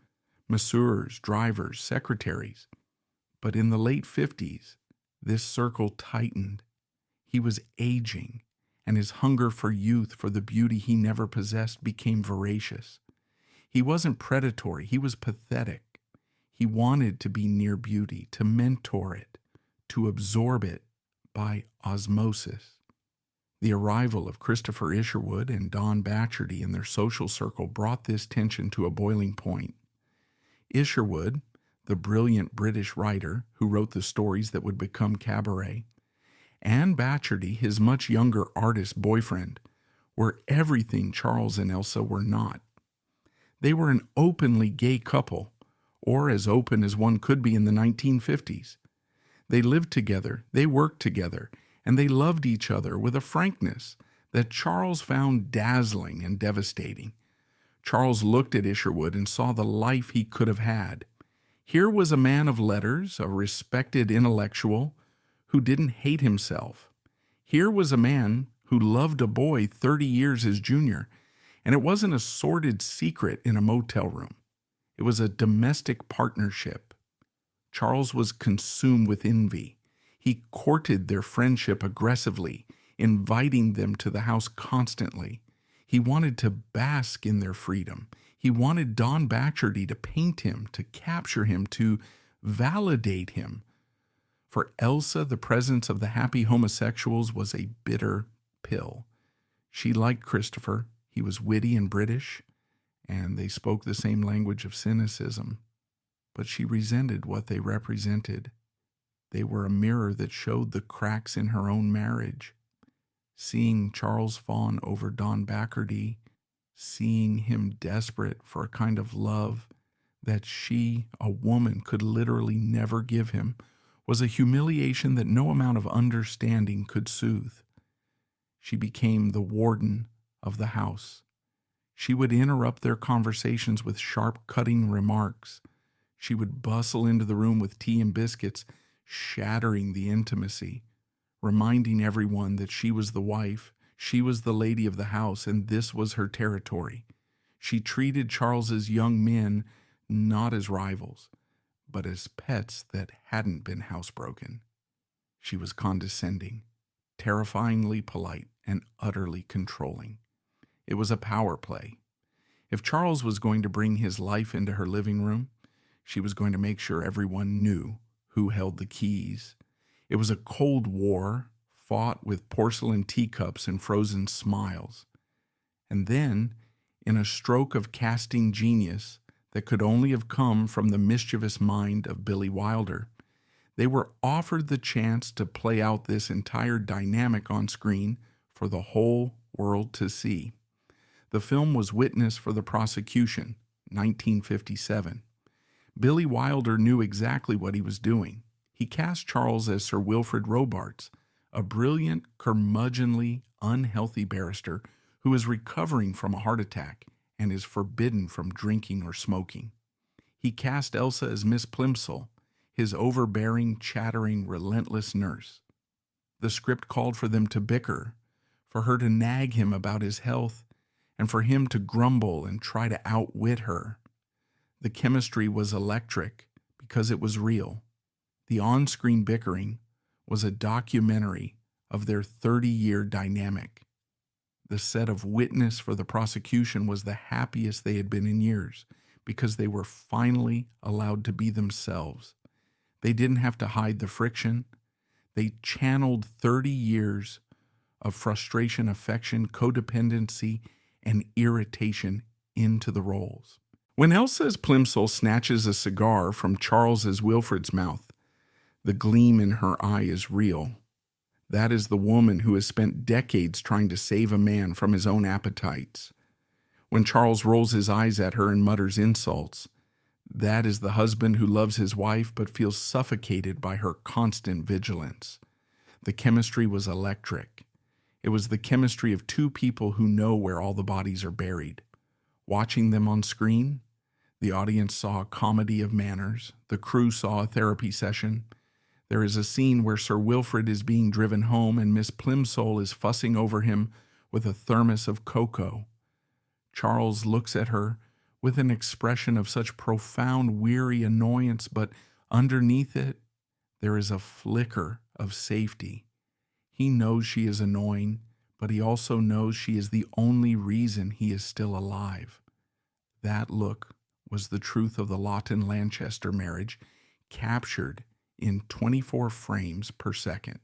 Speaker 1: masseurs, drivers, secretaries. But in the late 50s, This circle tightened. He was aging, and his hunger for youth, for the beauty he never possessed, became voracious. He wasn't predatory, he was pathetic. He wanted to be near beauty, to mentor it, to absorb it by osmosis. The arrival of Christopher Isherwood and Don Batcherty in their social circle brought this tension to a boiling point. Isherwood, the brilliant British writer who wrote the stories that would become Cabaret, and Batcherty, his much younger artist boyfriend, were everything Charles and Elsa were not. They were an openly gay couple, or as open as one could be in the 1950s. They lived together, they worked together, and they loved each other with a frankness that Charles found dazzling and devastating. Charles looked at Isherwood and saw the life he could have had. Here was a man of letters, a respected intellectual, who didn't hate himself. Here was a man who loved a boy 30 years his junior, and it wasn't a sordid secret in a motel room. It was a domestic partnership. Charles was consumed with envy. He courted their friendship aggressively, inviting them to the house constantly. He wanted to bask in their freedom. He wanted Don Batcherty to paint him, to capture him, to validate him. For Elsa, the presence of the happy homosexuals was a bitter pill. She liked Christopher. He was witty and British, and they spoke the same language of cynicism. But she resented what they represented. They were a mirror that showed the cracks in her own marriage. Seeing Charles fawn over Don Batcherty, seeing him desperate for a kind of love that she, a woman, could literally never give him, was a humiliation that no amount of understanding could soothe. She became the warden of the house. She would interrupt their conversations with sharp, cutting remarks. She would bustle into the room with tea and biscuits, shattering the intimacy, reminding everyone that she was the wife, she was the lady of the house, and this was her territory. She treated Charles's young men not as rivals, but as pets that hadn't been housebroken. She was condescending, terrifyingly polite, and utterly controlling. It was a power play. If Charles was going to bring his life into her living room, she was going to make sure everyone knew who held the keys. It was a Cold War fought with porcelain teacups and frozen smiles. And then, in a stroke of casting genius that could only have come from the mischievous mind of Billy Wilder, they were offered the chance to play out this entire dynamic on screen for the whole world to see. The film was Witness for the Prosecution, 1957. Billy Wilder knew exactly what he was doing. He cast Charles as Sir Wilfrid Robarts, a brilliant, curmudgeonly, unhealthy barrister who is recovering from a heart attack and is forbidden from drinking or smoking. He cast Elsa as Miss Plimsoll, his overbearing, chattering, relentless nurse. The script called for them to bicker, for her to nag him about his health, and for him to grumble and try to outwit her. The chemistry was electric because it was real. The on-screen bickering was a documentary of their 30-year dynamic. The set of Witness for the Prosecution was the happiest they had been in years because they were finally allowed to be themselves. They didn't have to hide the friction. They channeled 30 years of frustration, affection, codependency, and irritation into the roles. When Elsa as Plimsoll snatches a cigar from Charles's Wilfrid's mouth, the gleam in her eye is real. That is the woman who has spent decades trying to save a man from his own appetites. When Charles rolls his eyes at her and mutters insults, that is the husband who loves his wife but feels suffocated by her constant vigilance. The chemistry was electric. It was the chemistry of two people who know where all the bodies are buried. Watching them on screen, the audience saw a comedy of manners. The crew saw a therapy session. There is a scene where Sir Wilfrid is being driven home and Miss Plimsoll is fussing over him with a thermos of cocoa. Charles looks at her with an expression of such profound, weary annoyance, but underneath it, there is a flicker of safety. He knows she is annoying, but he also knows she is the only reason he is still alive. That look was the truth of the Laughton Lanchester marriage, captured in 24 frames per second.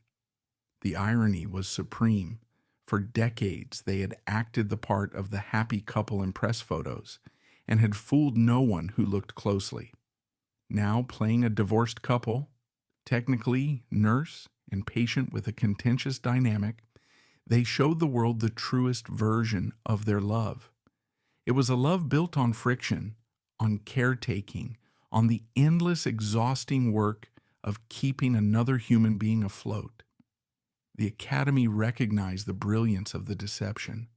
Speaker 1: The irony was supreme. For decades, they had acted the part of the happy couple in press photos and had fooled no one who looked closely. Now, playing a divorced couple, technically nurse and patient with a contentious dynamic, they showed the world the truest version of their love. It was a love built on friction, on caretaking, on the endless, exhausting work of keeping another human being afloat. The Academy recognized the brilliance of the deception.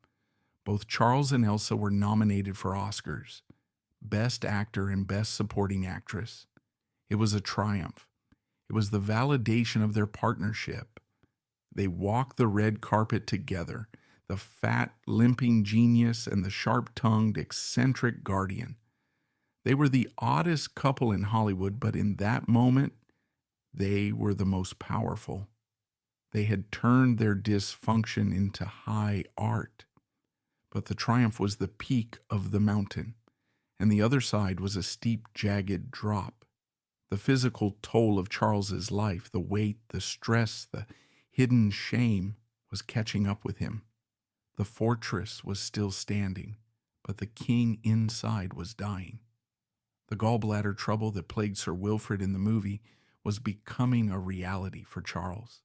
Speaker 1: Both Charles and Elsa were nominated for Oscars, Best Actor and Best Supporting Actress. It was a triumph. It was the validation of their partnership. They walked the red carpet together, the fat, limping genius and the sharp-tongued, eccentric guardian. They were the oddest couple in Hollywood, but in that moment, they were the most powerful. They had turned their dysfunction into high art. But the triumph was the peak of the mountain, and the other side was a steep, jagged drop. The physical toll of Charles's life, the weight, the stress, the hidden shame, was catching up with him. The fortress was still standing, but the king inside was dying. The gallbladder trouble that plagued Sir Wilfrid in the movie was becoming a reality for Charles.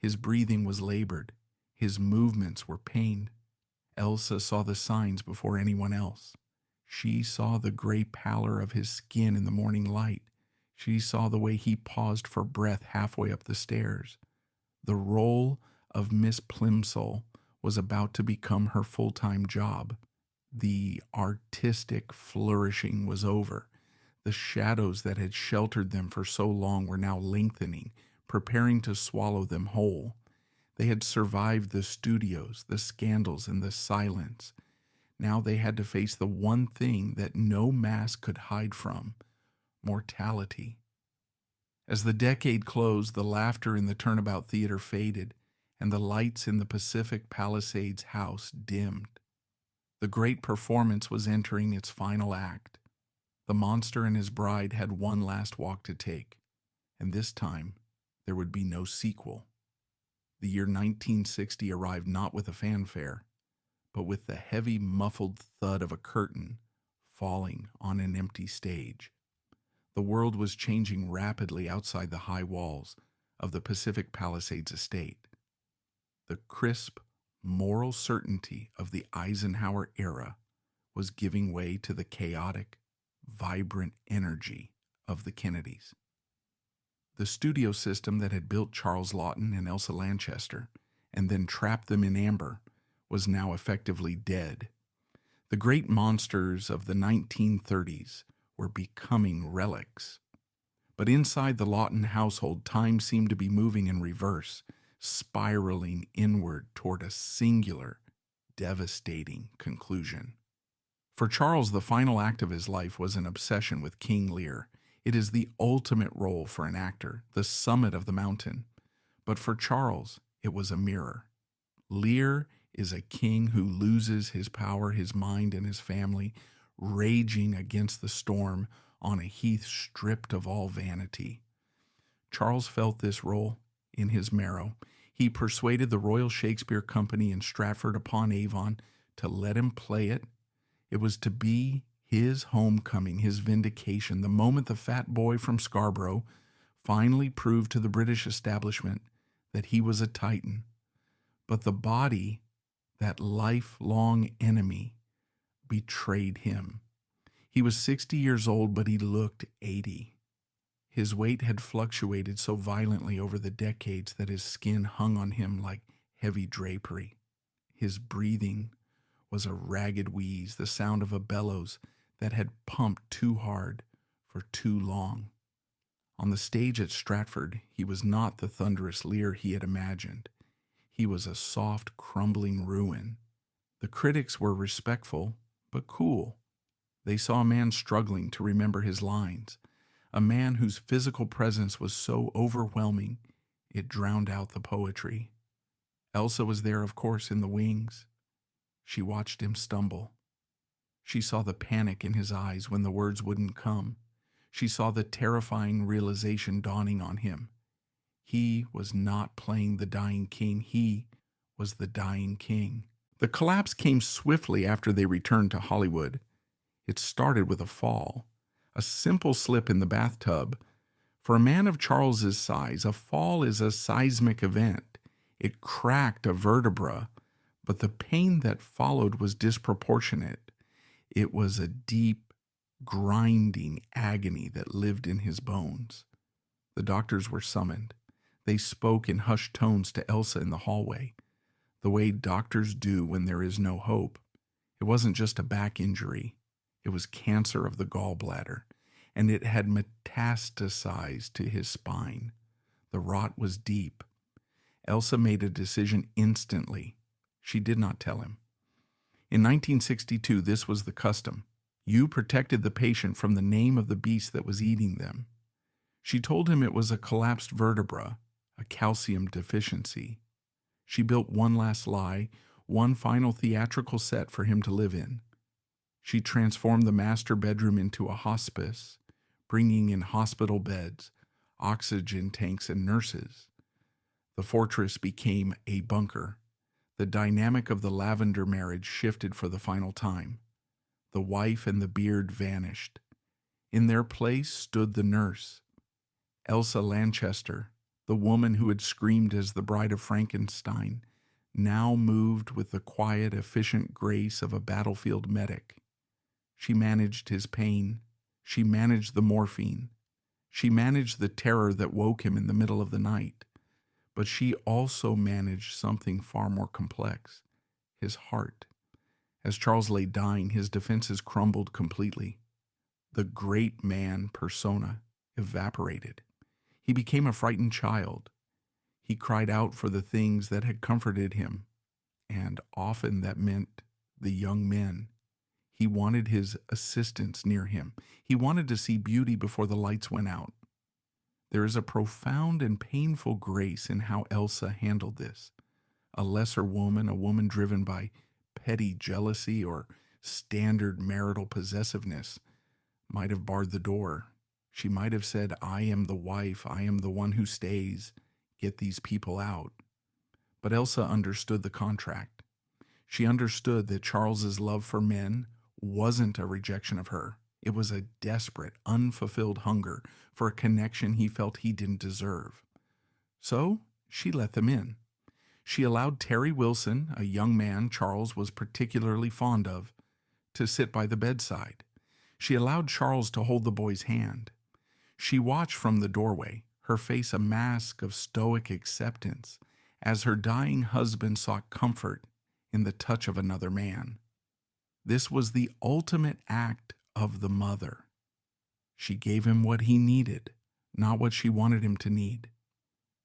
Speaker 1: His breathing was labored. His movements were pained. Elsa saw the signs before anyone else. She saw the gray pallor of his skin in the morning light. She saw the way he paused for breath halfway up the stairs. The role of Miss Plimsoll was about to become her full-time job. The artistic flourishing was over. The shadows that had sheltered them for so long were now lengthening, preparing to swallow them whole. They had survived the studios, the scandals, and the silence. Now they had to face the one thing that no mask could hide from: mortality. As the decade closed, the laughter in the Turnabout Theater faded, and the lights in the Pacific Palisades house dimmed. The great performance was entering its final act. The monster and his bride had one last walk to take, and this time there would be no sequel. The year 1960 arrived not with a fanfare, but with the heavy, muffled thud of a curtain falling on an empty stage. The world was changing rapidly outside the high walls of the Pacific Palisades estate. The crisp, moral certainty of the Eisenhower era was giving way to the chaotic, vibrant energy of the Kennedys. The studio system that had built Charles Laughton and Elsa Lanchester and then trapped them in amber was now effectively dead. The great monsters of the 1930s were becoming relics. But inside the Laughton household, time seemed to be moving in reverse, spiraling inward toward a singular, devastating conclusion. For Charles, the final act of his life was an obsession with King Lear. It is the ultimate role for an actor, the summit of the mountain. But for Charles, it was a mirror. Lear is a king who loses his power, his mind, and his family, raging against the storm on a heath stripped of all vanity. Charles felt this role in his marrow. He persuaded the Royal Shakespeare Company in Stratford-upon-Avon to let him play it. It was to be his homecoming, his vindication, the moment the fat boy from Scarborough finally proved to the British establishment that he was a titan. But the body, that lifelong enemy, betrayed him. He was 60 years old, but he looked 80. His weight had fluctuated so violently over the decades that his skin hung on him like heavy drapery. His breathing was a ragged wheeze, the sound of a bellows that had pumped too hard for too long. On the stage at Stratford, he was not the thunderous Lear he had imagined. He was a soft, crumbling ruin. The critics were respectful, but cool. They saw a man struggling to remember his lines, a man whose physical presence was so overwhelming It drowned out the poetry. Elsa was there, of course, in the wings. She watched him stumble. She saw the panic in his eyes when the words wouldn't come. She saw the terrifying realization dawning on him. He was not playing the dying king. He was the dying king. The collapse came swiftly after they returned to Hollywood. It started with a fall, a simple slip in the bathtub. For a man of Charles's size, a fall is a seismic event. It cracked a vertebra, but the pain that followed was disproportionate. It was a deep, grinding agony that lived in his bones. The doctors were summoned. They spoke in hushed tones to Elsa in the hallway, the way doctors do when there is no hope. It wasn't just a back injury. It was cancer of the gallbladder, and it had metastasized to his spine. The rot was deep. Elsa made a decision instantly. She did not tell him. In 1962, this was the custom. You protected the patient from the name of the beast that was eating them. She told him it was a collapsed vertebra, a calcium deficiency. She built one last lie, one final theatrical set for him to live in. She transformed the master bedroom into a hospice, bringing in hospital beds, oxygen tanks, and nurses. The fortress became a bunker. The dynamic of the Lavender Marriage shifted for the final time. The wife and the beard vanished. In their place stood the nurse, Elsa Lanchester, the woman who had screamed as the Bride of Frankenstein, now moved with the quiet, efficient grace of a battlefield medic. She managed his pain. She managed the morphine. She managed the terror that woke him in the middle of the night. But she also managed something far more complex, his heart. As Charles lay dying, his defenses crumbled completely. The great man persona evaporated. He became a frightened child. He cried out for the things that had comforted him, and often that meant the young men. He wanted his assistants near him. He wanted to see beauty before the lights went out. There is a profound and painful grace in how Elsa handled this. A lesser woman, a woman driven by petty jealousy or standard marital possessiveness, might have barred the door. She might have said, "I am the wife, I am the one who stays, get these people out." But Elsa understood the contract. She understood that Charles's love for men wasn't a rejection of her. It was a desperate, unfulfilled hunger for a connection he felt he didn't deserve. So she let them in. She allowed Terry Wilson, a young man Charles was particularly fond of, to sit by the bedside. She allowed Charles to hold the boy's hand. She watched from the doorway, her face a mask of stoic acceptance, as her dying husband sought comfort in the touch of another man. This was the ultimate act of the mother. She gave him what he needed, not what she wanted him to need.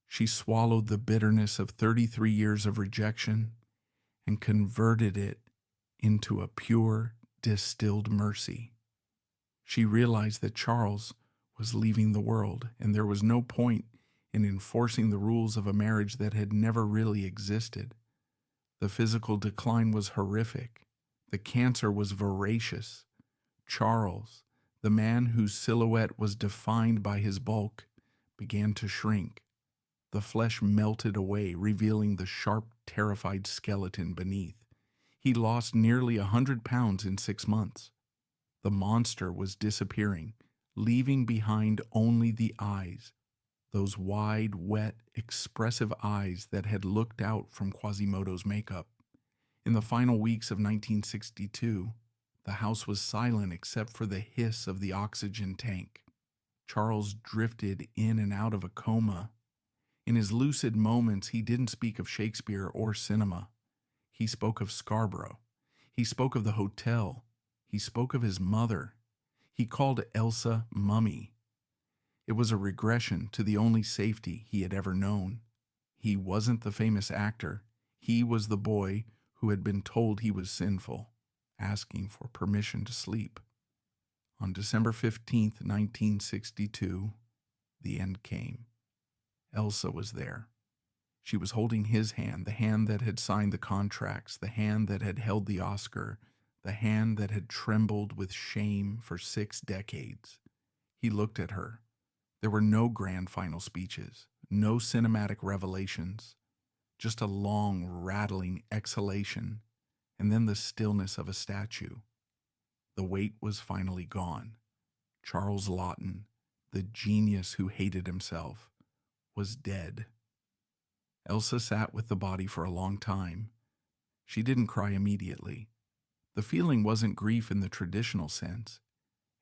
Speaker 1: She swallowed the bitterness of 33 years of rejection and converted it into a pure, distilled mercy. She realized that Charles was leaving the world, and there was no point in enforcing the rules of a marriage that had never really existed. The physical decline was horrific. The cancer was voracious. Charles, the man whose silhouette was defined by his bulk, began to shrink. The flesh melted away, revealing the sharp, terrified skeleton beneath. He lost nearly 100 pounds in 6 months. The monster was disappearing, leaving behind only the eyes, those wide, wet, expressive eyes that had looked out from Quasimodo's makeup. In the final weeks of 1962, the house was silent except for the hiss of the oxygen tank. Charles drifted in and out of a coma. In his lucid moments, he didn't speak of Shakespeare or cinema. He spoke of Scarborough. He spoke of the hotel. He spoke of his mother. He called Elsa Mummy. It was a regression to the only safety he had ever known. He wasn't the famous actor. He was the boy who had been told he was sinful, asking for permission to sleep. On December 15th, 1962, the end came. Elsa was there. She was holding his hand, the hand that had signed the contracts, the hand that had held the Oscar, the hand that had trembled with shame for 6 decades. He looked at her. There were no grand final speeches, no cinematic revelations, just a long, rattling exhalation, and then the stillness of a statue. The weight was finally gone. Charles Laughton, the genius who hated himself, was dead. Elsa sat with the body for a long time. She didn't cry immediately. The feeling wasn't grief in the traditional sense.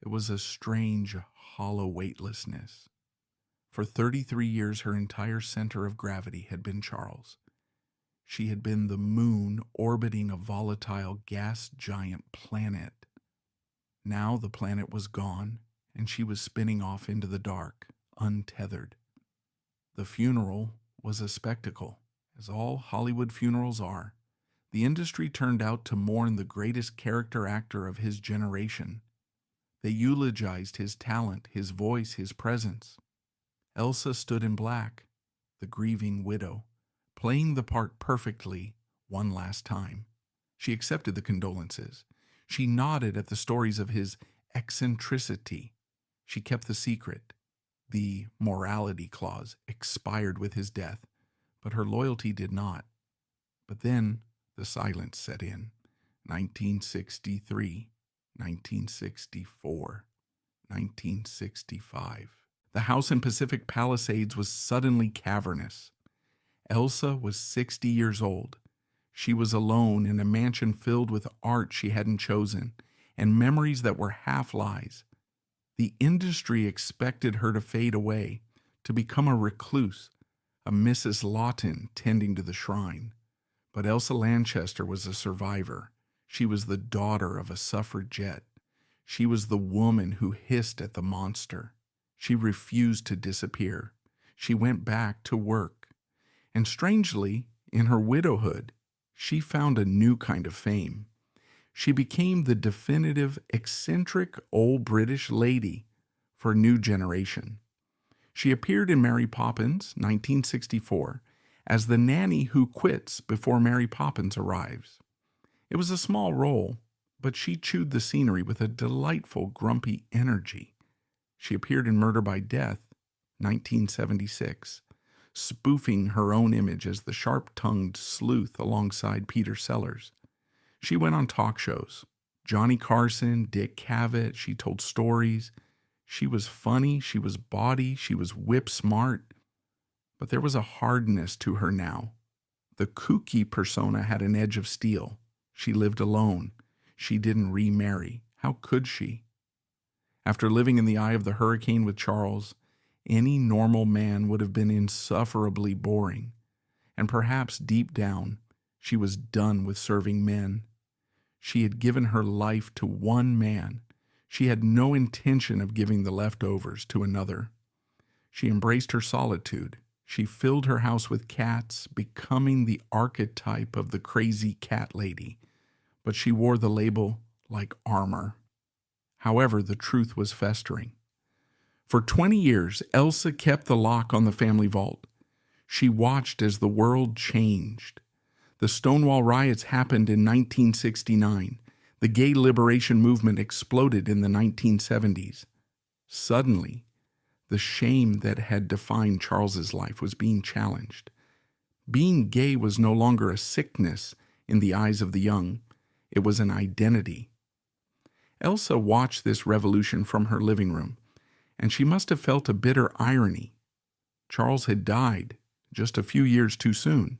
Speaker 1: It was a strange, hollow weightlessness. For 33 years, her entire center of gravity had been Charles. She had been the moon orbiting a volatile gas giant planet. Now the planet was gone, and she was spinning off into the dark, untethered. The funeral was a spectacle, as all Hollywood funerals are. The industry turned out to mourn the greatest character actor of his generation. They eulogized his talent, his voice, his presence. Elsa stood in black, the grieving widow, playing the part perfectly one last time. She accepted the condolences. She nodded at the stories of his eccentricity. She kept the secret. The morality clause expired with his death, but her loyalty did not. But then the silence set in. 1963, 1964, 1965. The house in Pacific Palisades was suddenly cavernous. Elsa was 60 years old. She was alone in a mansion filled with art she hadn't chosen and memories that were half-lies. The industry expected her to fade away, to become a recluse, a Mrs. Laughton tending to the shrine. But Elsa Lanchester was a survivor. She was the daughter of a suffragette. She was the woman who hissed at the monster. She refused to disappear. She went back to work. And strangely, in her widowhood, she found a new kind of fame. She became the definitive eccentric old British lady for a new generation. She appeared in Mary Poppins, 1964, as the nanny who quits before Mary Poppins arrives. It was a small role, but she chewed the scenery with a delightful, grumpy energy. She appeared in Murder by Death, 1976, spoofing her own image as the sharp-tongued sleuth alongside Peter Sellers. She went on talk shows. Johnny Carson, Dick Cavett, she told stories. She was funny, she was bawdy, she was whip-smart. But there was a hardness to her now. The kooky persona had an edge of steel. She lived alone. She didn't remarry. How could she? After living in the eye of the hurricane with Charles, any normal man would have been insufferably boring. And perhaps deep down, she was done with serving men. She had given her life to one man. She had no intention of giving the leftovers to another. She embraced her solitude. She filled her house with cats, becoming the archetype of the crazy cat lady. But she wore the label like armor. However, the truth was festering. For 20 years, Elsa kept the lock on the family vault. She watched as the world changed. The Stonewall riots happened in 1969. The gay liberation movement exploded in the 1970s. Suddenly, the shame that had defined Charles's life was being challenged. Being gay was no longer a sickness in the eyes of the young. It was an identity. Elsa watched this revolution from her living room, and she must have felt a bitter irony. Charles had died just a few years too soon.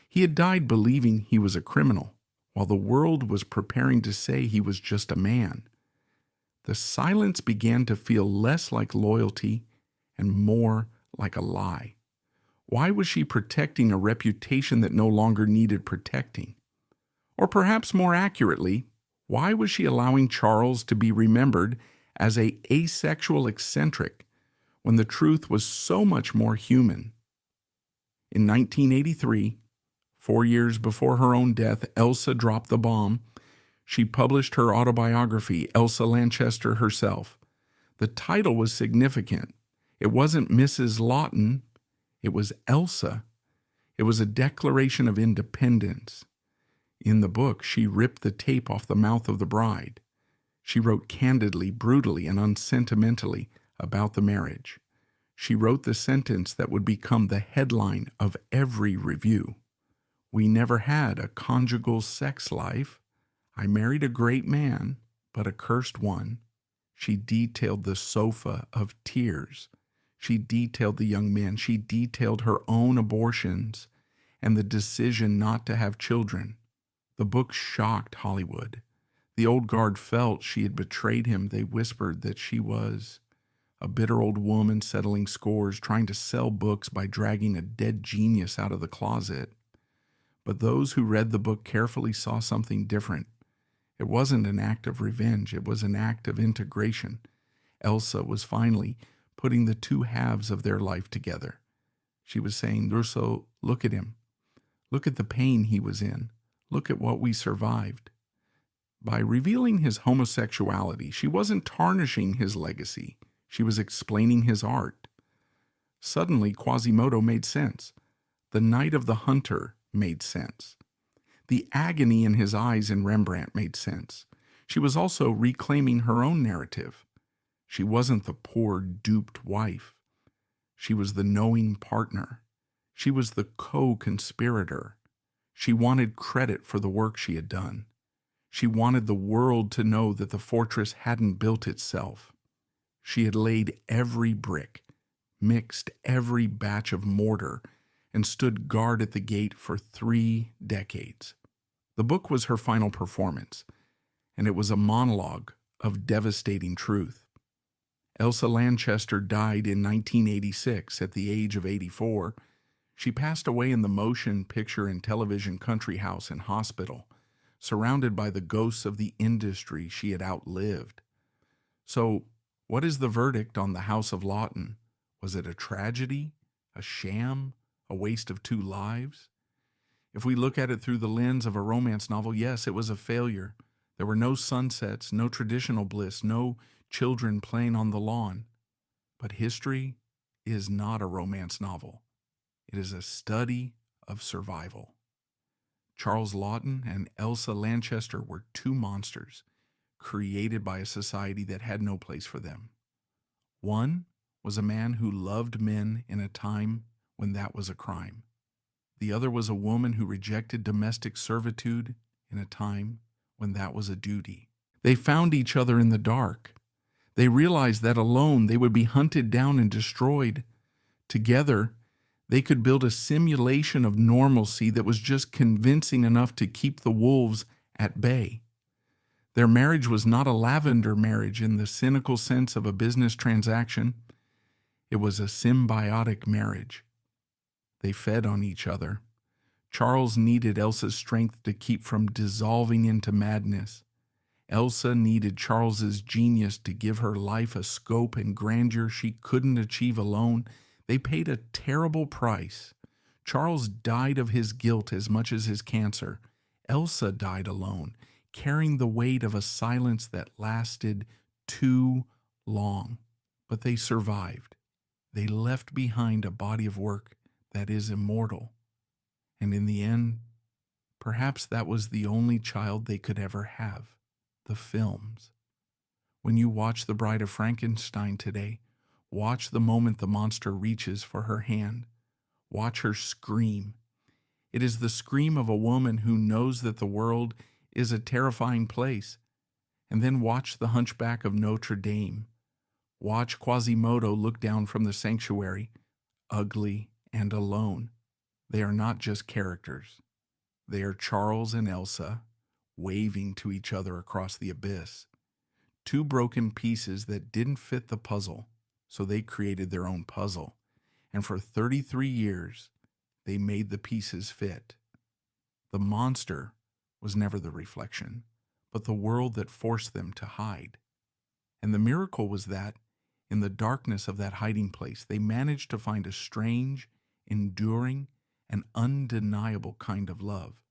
Speaker 1: He had died believing he was a criminal, while the world was preparing to say he was just a man. The silence began to feel less like loyalty and more like a lie. Why was she protecting a reputation that no longer needed protecting? Or perhaps more accurately, why was she allowing Charles to be remembered as an asexual eccentric when the truth was so much more human? In 1983, 4 years before her own death, Elsa dropped the bomb. She published her autobiography, Elsa Lanchester Herself. The title was significant. It wasn't Mrs. Laughton. It was Elsa. It was a declaration of independence. In the book, she ripped the tape off the mouth of the bride. She wrote candidly, brutally, and unsentimentally about the marriage. She wrote the sentence that would become the headline of every review. "We never had a conjugal sex life. I married a great man, but a cursed one." She detailed the sofa of tears. She detailed the young men. She detailed her own abortions and the decision not to have children. The book shocked Hollywood. The old guard felt she had betrayed him. They whispered that she was a bitter old woman settling scores, trying to sell books by dragging a dead genius out of the closet. But those who read the book carefully saw something different. It wasn't an act of revenge. It was an act of integration. Elsa was finally putting the two halves of their life together. She was saying, "Urso, look at him. Look at the pain he was in. Look at what we survived." By revealing his homosexuality, she wasn't tarnishing his legacy. She was explaining his art. Suddenly, Quasimodo made sense. The Night of the Hunter made sense. The agony in his eyes in Rembrandt made sense. She was also reclaiming her own narrative. She wasn't the poor, duped wife. She was the knowing partner. She was the co-conspirator. She wanted credit for the work she had done. She wanted the world to know that the fortress hadn't built itself. She had laid every brick, mixed every batch of mortar, and stood guard at the gate for 3 decades. The book was her final performance, and it was a monologue of devastating truth. Elsa Lanchester died in 1986 at the age of 84. She passed away in the motion picture and television country house and hospital, surrounded by the ghosts of the industry she had outlived. So, what is the verdict on the House of Laughton? Was it a tragedy, a sham, a waste of 2 lives? If we look at it through the lens of a romance novel, yes, it was a failure. There were no sunsets, no traditional bliss, no children playing on the lawn. But history is not a romance novel. It is a study of survival. Charles Laughton and Elsa Lanchester were 2 monsters created by a society that had no place for them. One was a man who loved men in a time when that was a crime. The other was a woman who rejected domestic servitude in a time when that was a duty. They found each other in the dark. They realized that alone they would be hunted down and destroyed. Together, they could build a simulation of normalcy that was just convincing enough to keep the wolves at bay. Their marriage was not a lavender marriage in the cynical sense of a business transaction. It was a symbiotic marriage. They fed on each other. Charles needed Elsa's strength to keep from dissolving into madness. Elsa needed Charles's genius to give her life a scope and grandeur she couldn't achieve alone. They paid a terrible price. Charles died of his guilt as much as his cancer. Elsa died alone, carrying the weight of a silence that lasted too long. But they survived. They left behind a body of work that is immortal. And in the end, perhaps that was the only child they could ever have, the films. When you watch The Bride of Frankenstein today, watch the moment the monster reaches for her hand. Watch her scream. It is the scream of a woman who knows that the world is a terrifying place. And then watch the Hunchback of Notre Dame. Watch Quasimodo look down from the sanctuary, ugly and alone. They are not just characters. They are Charles and Elsa waving to each other across the abyss. 2 broken pieces that didn't fit the puzzle, so they created their own puzzle. And for 33 years, they made the pieces fit. The monster was never the reflection, but the world that forced them to hide. And the miracle was that, in the darkness of that hiding place, they managed to find a strange, enduring, and undeniable kind of love.